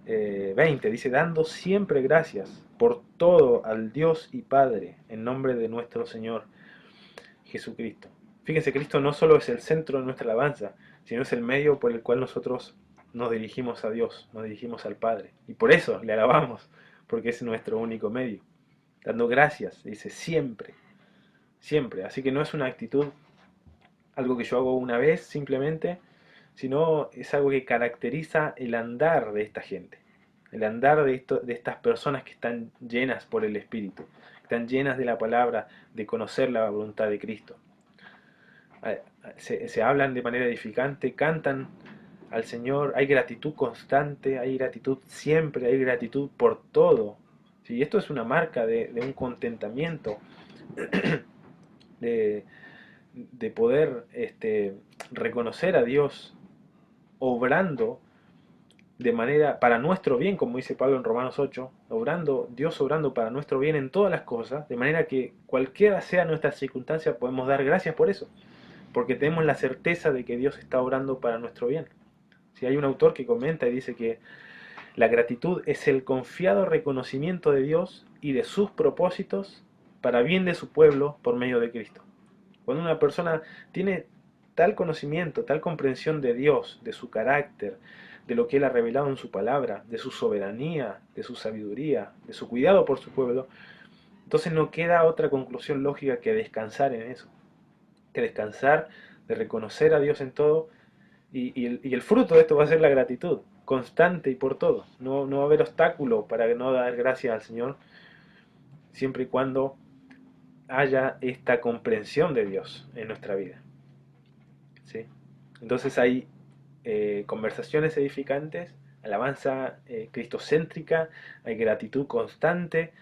Speaker 1: 20, dice, dando siempre gracias por todo al Dios y Padre, en nombre de nuestro Señor Jesucristo. Fíjense, Cristo no solo es el centro de nuestra alabanza, sino es el medio por el cual nosotros nos dirigimos a Dios, nos dirigimos al Padre. Y por eso le alabamos, porque es nuestro único medio. Dando gracias, dice, siempre, siempre. Así que no es una actitud, algo que yo hago una vez simplemente, sino es algo que caracteriza el andar de esta gente. El andar de estas personas que están llenas por el Espíritu, que están llenas de la palabra, de conocer la voluntad de Cristo. Se hablan de manera edificante, cantan al Señor, hay gratitud constante, hay gratitud siempre, hay gratitud por todo. ¿Sí? Esto es una marca de un contentamiento, de, de poder reconocer a Dios obrando de manera para nuestro bien, como dice Pablo en Romanos 8, obrando, Dios obrando para nuestro bien en todas las cosas, de manera que cualquiera sea nuestra circunstancia, podemos dar gracias por eso, porque tenemos la certeza de que Dios está obrando para nuestro bien. Si hay un autor que comenta y dice que la gratitud es el confiado reconocimiento de Dios y de sus propósitos para bien de su pueblo por medio de Cristo. Cuando una persona tiene tal conocimiento, tal comprensión de Dios, de su carácter, de lo que Él ha revelado en su palabra, de su soberanía, de su sabiduría, de su cuidado por su pueblo, entonces no queda otra conclusión lógica que descansar en eso, que descansar de reconocer a Dios en todo y el fruto de esto va a ser la gratitud, constante y por todo. No, no va a haber obstáculo para no dar gracias al Señor, siempre y cuando haya esta comprensión de Dios en nuestra vida. ¿Sí? Entonces hay conversaciones edificantes, alabanza cristocéntrica, hay gratitud constante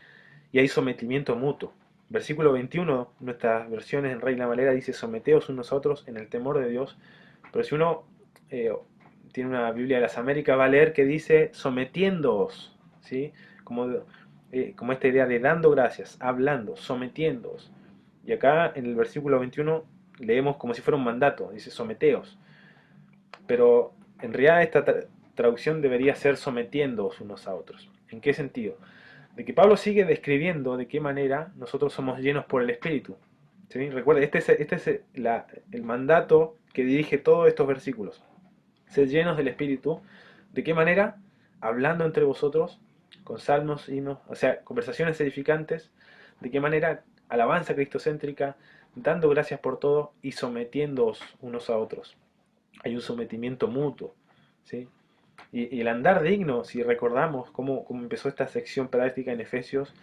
Speaker 1: y hay sometimiento mutuo. Versículo 21, nuestras versiones en Reina Valera dice: someteos unos a otros en el temor de Dios. Pero si uno eh, tiene una Biblia de las Américas, va a leer que dice sometiéndoos, ¿sí? Como esta idea de dando gracias, hablando, sometiéndoos. Y acá en el versículo 21 leemos como si fuera un mandato, dice someteos. Pero en realidad esta traducción debería ser sometiéndoos unos a otros. ¿En qué sentido? De que Pablo sigue describiendo de qué manera nosotros somos llenos por el Espíritu. ¿Sí? Recuerda, este es el mandato que dirige todos estos versículos. Ser llenos del Espíritu. ¿De qué manera? Hablando entre vosotros, con salmos, himnos, o sea, conversaciones edificantes. ¿De qué manera? Alabanza cristocéntrica, dando gracias por todo y sometiéndoos unos a otros. Hay un sometimiento mutuo. ¿Sí? Y el andar digno, si recordamos cómo empezó esta sección práctica en Efesios,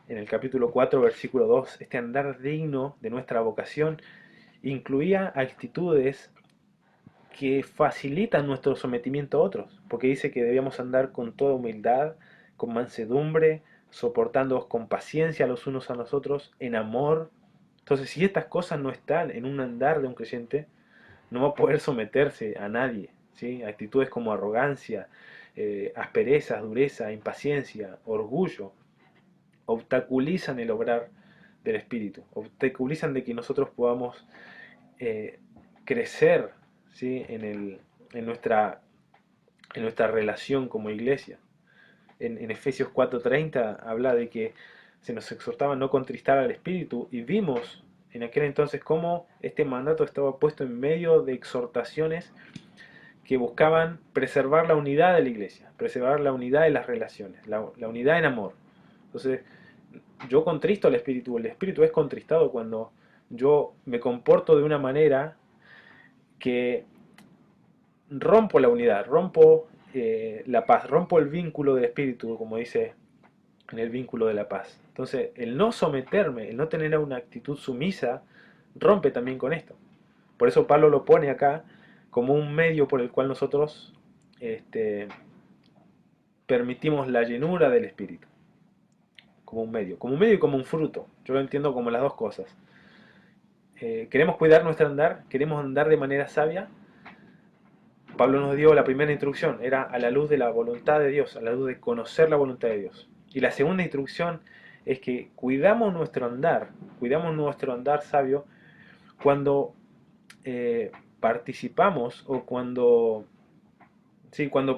Speaker 1: en el capítulo 4, versículo 2, este andar digno de nuestra vocación incluía actitudes que facilitan nuestro sometimiento a otros, porque dice que debíamos andar con toda humildad, con mansedumbre, soportándonos con paciencia los unos a los otros, en amor. Entonces, si estas cosas no están en un andar de un creyente, no va a poder someterse a nadie. ¿Sí? Actitudes como arrogancia, asperezas, dureza, impaciencia, orgullo, obstaculizan el obrar del Espíritu, obstaculizan de que nosotros podamos eh, crecer, ¿sí? En, nuestra, en nuestra relación como iglesia. En Efesios 4:30 habla de que se nos exhortaba a no contristar al Espíritu y vimos en aquel entonces cómo este mandato estaba puesto en medio de exhortaciones que buscaban preservar la unidad de la iglesia, preservar la unidad de las relaciones, la unidad en amor. Entonces, yo contristo al Espíritu, el Espíritu es contristado cuando yo me comporto de una manera que rompo la unidad, rompo la paz, rompo el vínculo del Espíritu, como dice en el vínculo de la paz. Entonces, el no someterme, el no tener una actitud sumisa, rompe también con esto. Por eso Pablo lo pone acá como un medio por el cual nosotros permitimos la llenura del Espíritu. Como un medio y como un fruto. Yo lo entiendo como las dos cosas. Queremos cuidar nuestro andar, queremos andar de manera sabia. Pablo nos dio la primera instrucción, era a la luz de la voluntad de Dios, a la luz de conocer la voluntad de Dios. Y la segunda instrucción es que cuidamos nuestro andar sabio cuando participamos o cuando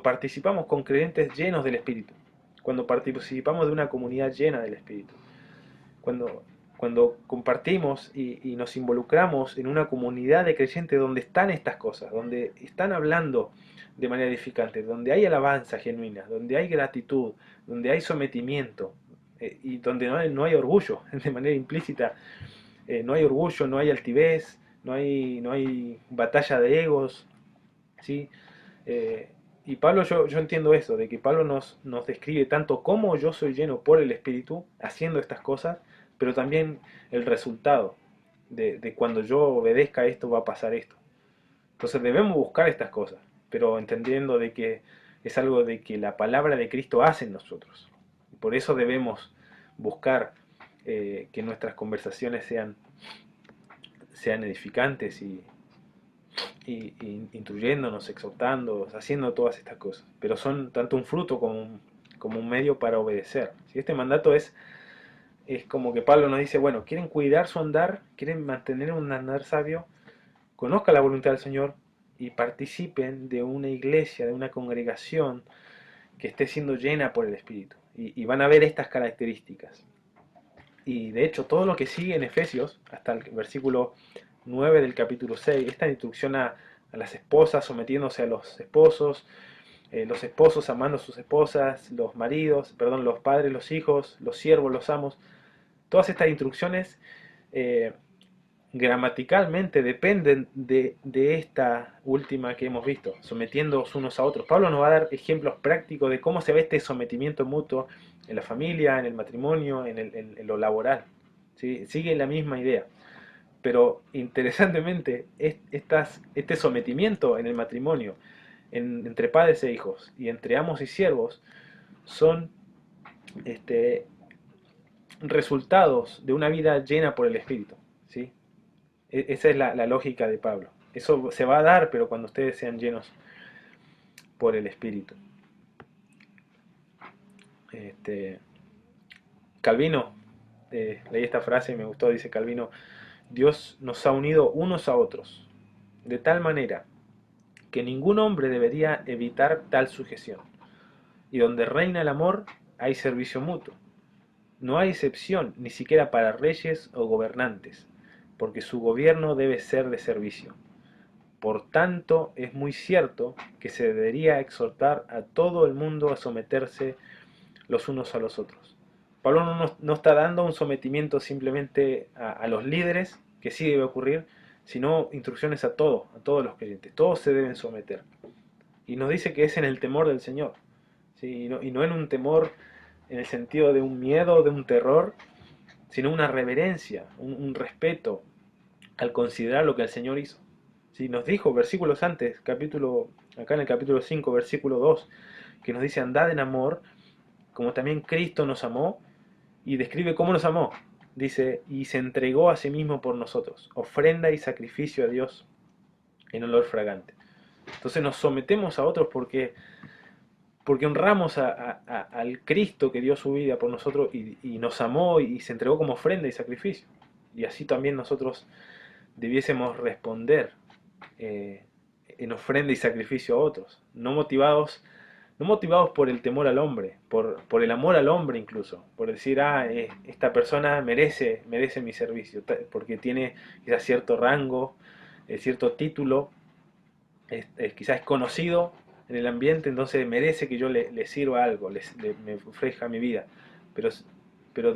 Speaker 1: participamos con creyentes llenos del Espíritu, cuando participamos de una comunidad llena del Espíritu, cuando, cuando compartimos y nos involucramos en una comunidad de creyentes donde están estas cosas, donde están hablando de manera edificante, donde hay alabanza genuina, donde hay gratitud, donde hay sometimiento y donde no hay orgullo de manera implícita, no hay orgullo, no hay altivez, no hay batalla de egos, ¿sí? Eh, y Pablo, yo entiendo eso, de que Pablo nos describe tanto cómo yo soy lleno por el Espíritu, haciendo estas cosas, pero también el resultado de cuando yo obedezca esto va a pasar esto. Entonces debemos buscar estas cosas. pero entendiendo de que es algo de que la palabra de Cristo hace en nosotros. Por eso debemos buscar que nuestras conversaciones sean edificantes y instruyéndonos, exhortando, haciendo todas estas cosas. Pero son tanto un fruto como un medio para obedecer. Si este mandato es como que Pablo nos dice, bueno, quieren cuidar su andar, quieren mantener un andar sabio, conozcan la voluntad del Señor y participen de una iglesia, de una congregación que esté siendo llena por el Espíritu. Y van a ver estas características. Y de hecho, todo lo que sigue en Efesios, hasta el versículo 9 del capítulo 6, esta instrucción a las esposas sometiéndose a los esposos amando a sus esposas, los maridos, perdón, los padres, los hijos, los siervos, los amos, todas estas instrucciones gramaticalmente dependen de esta última que hemos visto, sometiéndoos unos a otros. Pablo nos va a dar ejemplos prácticos de cómo se ve este sometimiento mutuo en la familia, en el matrimonio, en lo laboral. ¿Sí? Sigue la misma idea. Pero interesantemente, este sometimiento en el matrimonio, entre padres e hijos, y entre amos y siervos, son resultados de una vida llena por el Espíritu. ¿Sí? Esa es la lógica de Pablo. Eso se va a dar, pero cuando ustedes sean llenos por el Espíritu. Calvino, leí esta frase y me gustó, dice Calvino, Dios nos ha unido unos a otros, de tal manera que ningún hombre debería evitar tal sujeción. Y donde reina el amor, hay servicio mutuo. No hay excepción, ni siquiera para reyes o gobernantes, porque su gobierno debe ser de servicio. Por tanto, es muy cierto que se debería exhortar a todo el mundo a someterse los unos a los otros. Pablo no está dando un sometimiento simplemente a los líderes, que sí debe ocurrir, sino instrucciones a todos los creyentes. Todos se deben someter. Y nos dice que es en el temor del Señor, ¿sí? Y no en un temor en el sentido de un miedo, de un terror, sino una reverencia, un respeto al considerar lo que el Señor hizo. ¿Sí? Nos dijo versículos antes, acá en el capítulo 5, versículo 2, que nos dice andad en amor, como también Cristo nos amó, y describe cómo nos amó. Dice, y se entregó a sí mismo por nosotros, ofrenda y sacrificio a Dios en olor fragante. Entonces nos sometemos a otros porque honramos al Cristo que dio su vida por nosotros y nos amó y se entregó como ofrenda y sacrificio. Y así también nosotros debiésemos responder en ofrenda y sacrificio a otros, no motivados por el temor al hombre, por el amor al hombre incluso, por decir, esta persona merece mi servicio, porque tiene quizás cierto rango, cierto título, quizás es conocido en el ambiente, entonces merece que yo le sirva algo, me ofrezca mi vida. Pero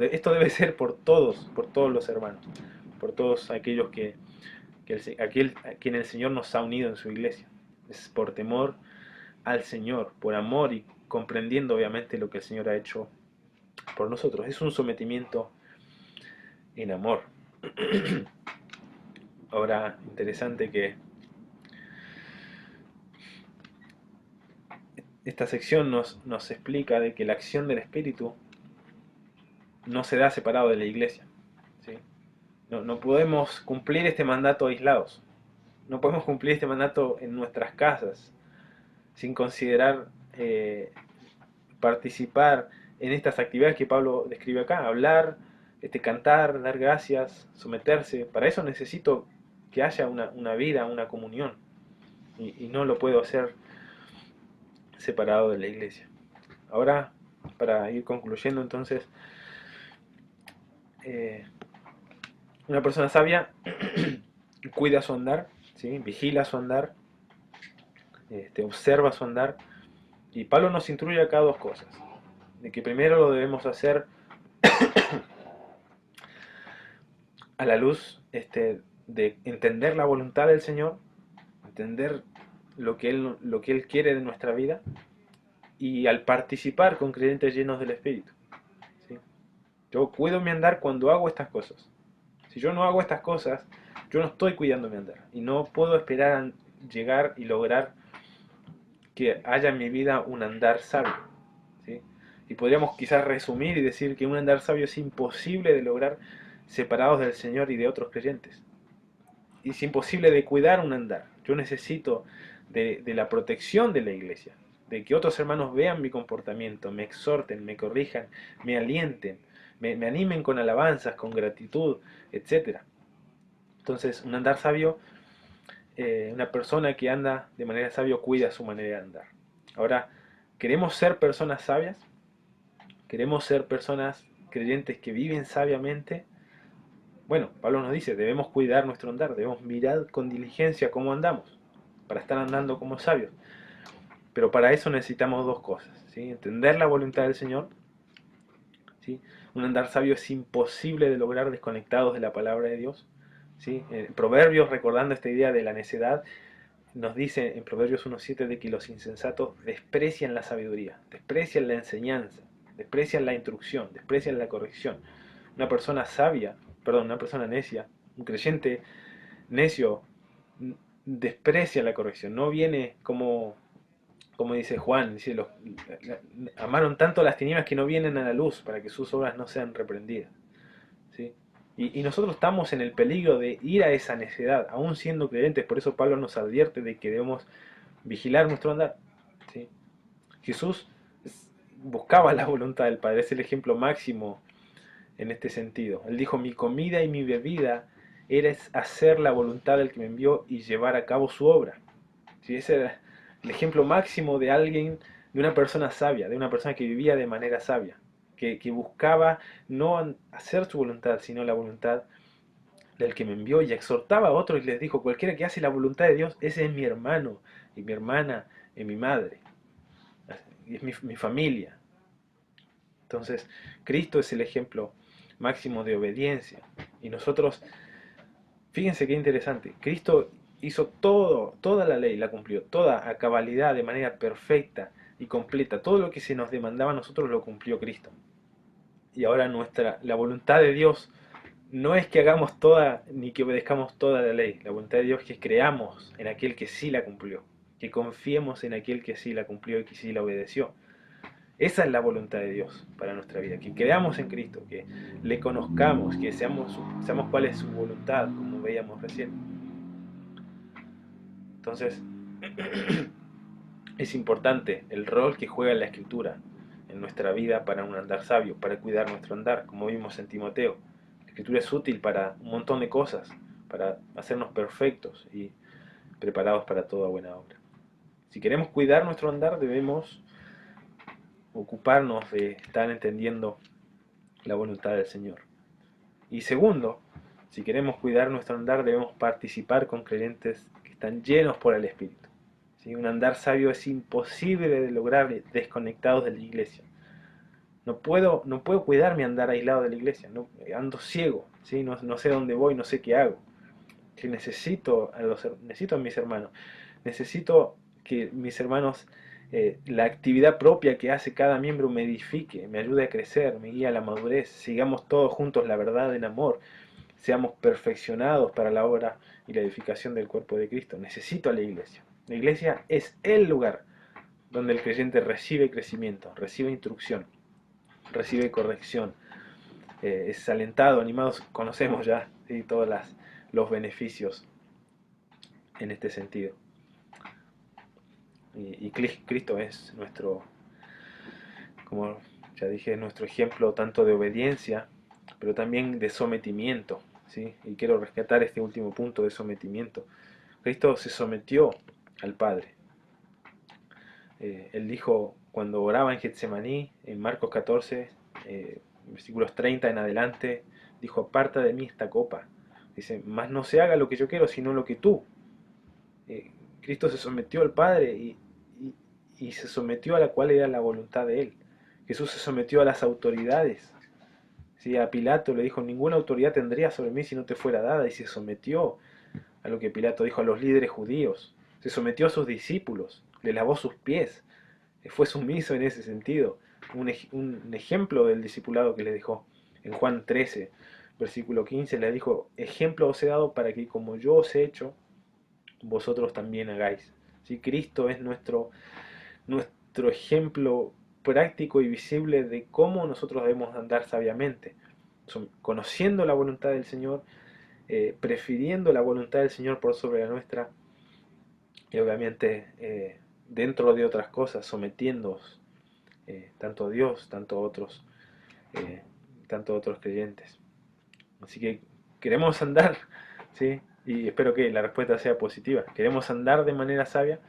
Speaker 1: esto debe ser por todos los hermanos, por todos aquellos a quien el Señor nos ha unido en su iglesia. Es por temor al Señor, por amor y comprendiendo obviamente lo que el Señor ha hecho por nosotros. Es un sometimiento en amor. Ahora, interesante que esta sección nos explica de que la acción del Espíritu no se da separado de la iglesia. ¿Sí? No podemos cumplir este mandato aislados. No podemos cumplir este mandato en nuestras casas sin considerar participar en estas actividades que Pablo describe acá, hablar, cantar, dar gracias, someterse. Para eso necesito que haya una vida, una comunión, y no lo puedo hacer separado de la iglesia. Ahora, para ir concluyendo entonces, una persona sabia cuida su andar, ¿sí? Vigila su andar, observa su andar, y Pablo nos instruye acá dos cosas. De que primero lo debemos hacer a la luz de entender la voluntad del Señor, entender lo que Él quiere de nuestra vida, y al participar con creyentes llenos del Espíritu. ¿Sí? Yo cuido mi andar cuando hago estas cosas. Si yo no hago estas cosas, yo no estoy cuidando mi andar. Y no puedo esperar a llegar y lograr que haya en mi vida un andar sabio, ¿sí? Y podríamos quizás resumir y decir que un andar sabio es imposible de lograr separados del Señor y de otros creyentes. Y es imposible de cuidar un andar. Yo necesito de la protección de la iglesia, de que otros hermanos vean mi comportamiento, me exhorten, me corrijan, me alienten, me animen con alabanzas, con gratitud, etcétera. Entonces, un andar sabio, una persona que anda de manera sabia cuida su manera de andar. Ahora, ¿queremos ser personas sabias? ¿Queremos ser personas creyentes que viven sabiamente? Bueno, Pablo nos dice, debemos cuidar nuestro andar, debemos mirar con diligencia cómo andamos, para estar andando como sabios. Pero para eso necesitamos dos cosas, ¿sí? Entender la voluntad del Señor, ¿sí? Un andar sabio es imposible de lograr desconectados de la palabra de Dios, ¿sí? Proverbios, recordando esta idea de la necedad, nos dice en Proverbios 1.7 de que los insensatos desprecian la sabiduría, desprecian la enseñanza, desprecian la instrucción, desprecian la corrección. Una persona sabia, perdón, una persona necia, un creyente necio, desprecia la corrección, no viene como dice Juan, dice, amaron tanto las tinieblas que no vienen a la luz para que sus obras no sean reprendidas. ¿Sí? Y nosotros estamos en el peligro de ir a esa necedad, aún siendo creyentes, por eso Pablo nos advierte de que debemos vigilar nuestro andar. ¿Sí? Jesús buscaba la voluntad del Padre, es el ejemplo máximo en este sentido. Él dijo, mi comida y mi bebida era hacer la voluntad del que me envió y llevar a cabo su obra. ¿Sí? Ese era el ejemplo máximo de alguien, de una persona sabia, de una persona que vivía de manera sabia, que buscaba no hacer su voluntad, sino la voluntad del que me envió y exhortaba a otros y les dijo, cualquiera que hace la voluntad de Dios, ese es mi hermano y mi hermana y mi madre, y es mi familia. Entonces, Cristo es el ejemplo máximo de obediencia. Y nosotros, fíjense qué interesante, Cristo hizo toda la ley, la cumplió, toda a cabalidad, de manera perfecta y completa. Todo lo que se nos demandaba a nosotros lo cumplió Cristo. Y ahora la voluntad de Dios no es que hagamos toda ni que obedezcamos toda la ley. La voluntad de Dios es que creamos en aquel que sí la cumplió, que confiemos en aquel que sí la cumplió y que sí la obedeció. Esa es la voluntad de Dios para nuestra vida, que creamos en Cristo, que le conozcamos, que seamos cuál es su voluntad, como veíamos recién. Entonces, es importante el rol que juega la Escritura en nuestra vida para un andar sabio, para cuidar nuestro andar, como vimos en Timoteo. La Escritura es útil para un montón de cosas, para hacernos perfectos y preparados para toda buena obra. Si queremos cuidar nuestro andar, debemos ocuparnos de estar entendiendo la voluntad del Señor. Y segundo, si queremos cuidar nuestro andar, debemos participar con creyentes que están llenos por el Espíritu. ¿Sí? Un andar sabio es imposible de lograr desconectados de la iglesia. No puedo cuidar mi andar aislado de la iglesia, no, ando ciego, ¿sí? No sé dónde voy, no sé qué hago. ¿Sí? Necesito a mis hermanos, necesito que mis hermanos, la actividad propia que hace cada miembro me edifique, me ayude a crecer, me guíe a la madurez, sigamos todos juntos la verdad en amor, seamos perfeccionados para la obra y la edificación del cuerpo de Cristo. Necesito a la iglesia. La iglesia es el lugar donde el creyente recibe crecimiento, recibe instrucción, recibe corrección, es alentado, animado. Conocemos ya, ¿sí?, todos los beneficios en este sentido. Y Cristo es nuestro, como ya dije, nuestro ejemplo tanto de obediencia, pero también de sometimiento, ¿sí? Y quiero rescatar este último punto de sometimiento. Cristo se sometió al Padre. Él dijo cuando oraba en Getsemaní, en Marcos 14, versículos 30 en adelante, dijo, aparta de mí esta copa. Dice, mas no se haga lo que yo quiero, sino lo que tú. Cristo se sometió al Padre y se sometió a la cual era la voluntad de Él. Jesús se sometió a las autoridades. ¿Sí? A Pilato le dijo, ninguna autoridad tendría sobre mí si no te fuera dada, y se sometió a lo que Pilato dijo a los líderes judíos. Se sometió a sus discípulos, le lavó sus pies, fue sumiso en ese sentido. Un ejemplo del discipulado que le dejó. En Juan 13, versículo 15, le dijo, ejemplo os he dado para que como yo os he hecho, vosotros también hagáis. ¿Sí? Cristo es nuestro ejemplo práctico y visible de cómo nosotros debemos andar sabiamente, conociendo la voluntad del Señor, prefiriendo la voluntad del Señor por sobre la nuestra, y obviamente dentro de otras cosas, sometiéndonos tanto a Dios, eh, tanto a otros creyentes. Así que queremos andar, ¿sí? Y espero que la respuesta sea positiva. Queremos andar de manera sabia,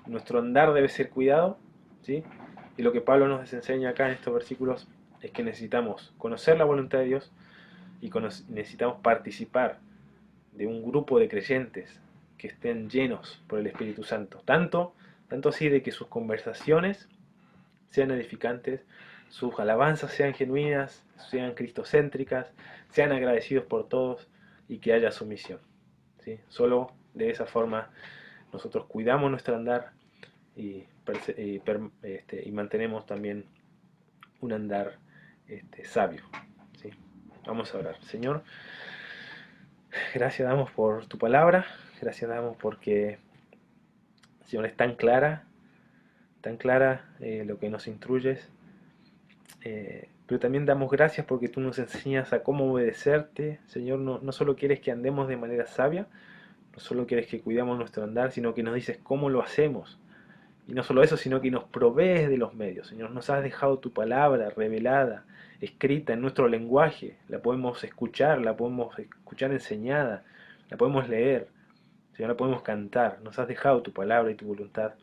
Speaker 1: nuestro andar debe ser cuidado, ¿sí? Y lo que Pablo nos enseña acá en estos versículos es que necesitamos conocer la voluntad de Dios y necesitamos participar de un grupo de creyentes que estén llenos por el Espíritu Santo. Tanto así de que sus conversaciones sean edificantes, sus alabanzas sean genuinas, sean cristocéntricas, sean agradecidos por todos y que haya sumisión, ¿sí? Solo de esa forma nosotros cuidamos nuestro andar y mantenemos también un andar sabio, ¿sí? Vamos a orar. Señor, gracias damos por tu palabra, gracias damos porque, Señor, es tan clara lo que nos instruyes, pero también damos gracias porque tú nos enseñas a cómo obedecerte. Señor, no solo quieres que andemos de manera sabia, no solo quieres que cuidemos nuestro andar, sino que nos dices cómo lo hacemos. Y no solo eso, sino que nos provees de los medios. Señor, nos has dejado tu palabra revelada, escrita en nuestro lenguaje. La podemos escuchar enseñada, la podemos leer, Señor, la podemos cantar. Nos has dejado tu palabra y tu voluntad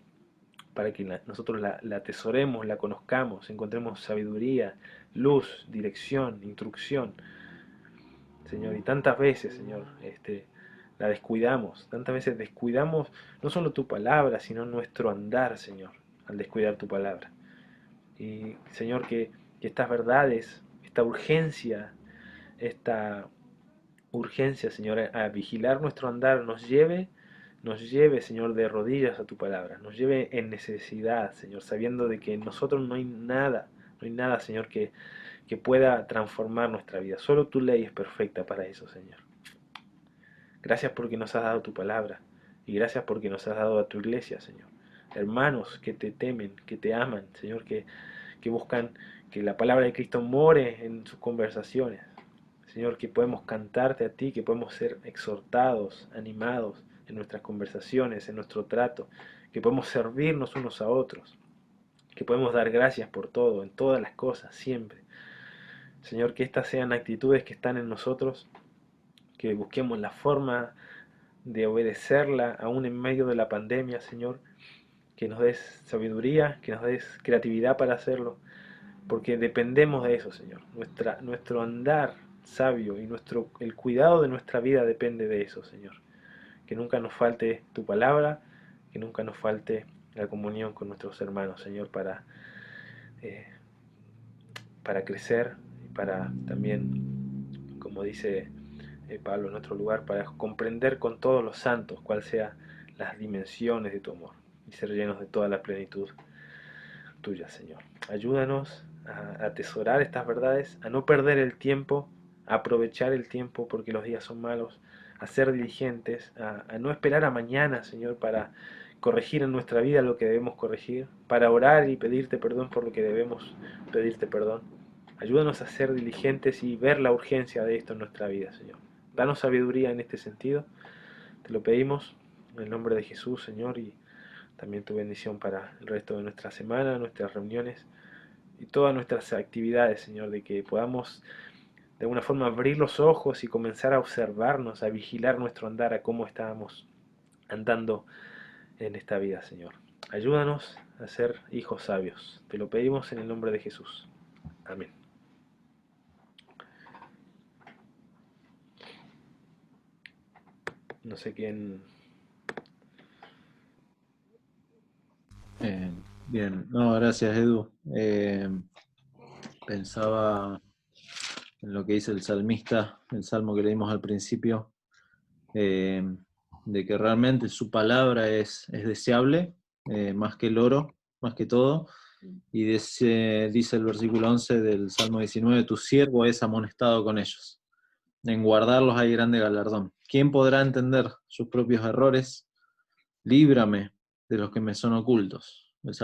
Speaker 1: para que nosotros la atesoremos, la conozcamos, encontremos sabiduría, luz, dirección, instrucción, Señor. Y tantas veces, Señor, la descuidamos, tantas veces descuidamos no solo tu palabra, sino nuestro andar, Señor, al descuidar tu palabra. Y, Señor, que estas verdades, esta urgencia, Señor, a vigilar nuestro andar nos lleve, Señor, de rodillas a tu palabra, nos lleve en necesidad, Señor, sabiendo de que en nosotros no hay nada, Señor, que pueda transformar nuestra vida. Solo tu ley es perfecta para eso, Señor. Gracias porque nos has dado tu palabra y gracias porque nos has dado a tu iglesia, Señor. Hermanos que te temen, que te aman, Señor, que buscan que la palabra de Cristo more en sus conversaciones. Señor, que podemos cantarte a ti, que podemos ser exhortados, animados en nuestras conversaciones, en nuestro trato, que podemos servirnos unos a otros, que podemos dar gracias por todo, en todas las cosas, siempre. Señor, que estas sean actitudes que están en nosotros, que busquemos la forma de obedecerla aún en medio de la pandemia, Señor, que nos des sabiduría, que nos des creatividad para hacerlo, porque dependemos de eso, Señor. Nuestro andar sabio y el cuidado de nuestra vida depende de eso, Señor. Que nunca nos falte tu palabra, que nunca nos falte la comunión con nuestros hermanos, Señor, eh, para crecer y para también, como dice Pablo en otro lugar, para comprender con todos los santos cuáles sean las dimensiones de tu amor y ser llenos de toda la plenitud tuya, Señor. Ayúdanos a atesorar estas verdades, a no perder el tiempo, a aprovechar el tiempo porque los días son malos, a ser diligentes, a no esperar a mañana, Señor, para corregir en nuestra vida lo que debemos corregir, para orar y pedirte perdón por lo que debemos pedirte perdón. Ayúdanos a ser diligentes y ver la urgencia de esto en nuestra vida, Señor. Danos sabiduría en este sentido. Te lo pedimos en el nombre de Jesús, Señor, y también tu bendición para el resto de nuestra semana, nuestras reuniones y todas nuestras actividades, Señor, de que podamos de alguna forma abrir los ojos y comenzar a observarnos, a vigilar nuestro andar, a cómo estábamos andando en esta vida, Señor. Ayúdanos a ser hijos sabios. Te lo pedimos en el nombre de Jesús. Amén. No sé quién.
Speaker 2: Bien, no, gracias Edu. Pensaba en lo que dice el salmista, el salmo que leímos al principio, eh, de que realmente su palabra es deseable, más que el oro, más que todo. Y dice el versículo 11 del Salmo 19, tu siervo es amonestado con ellos. En guardarlos hay grande galardón. ¿Quién podrá entender sus propios errores? Líbrame de los que me son ocultos. El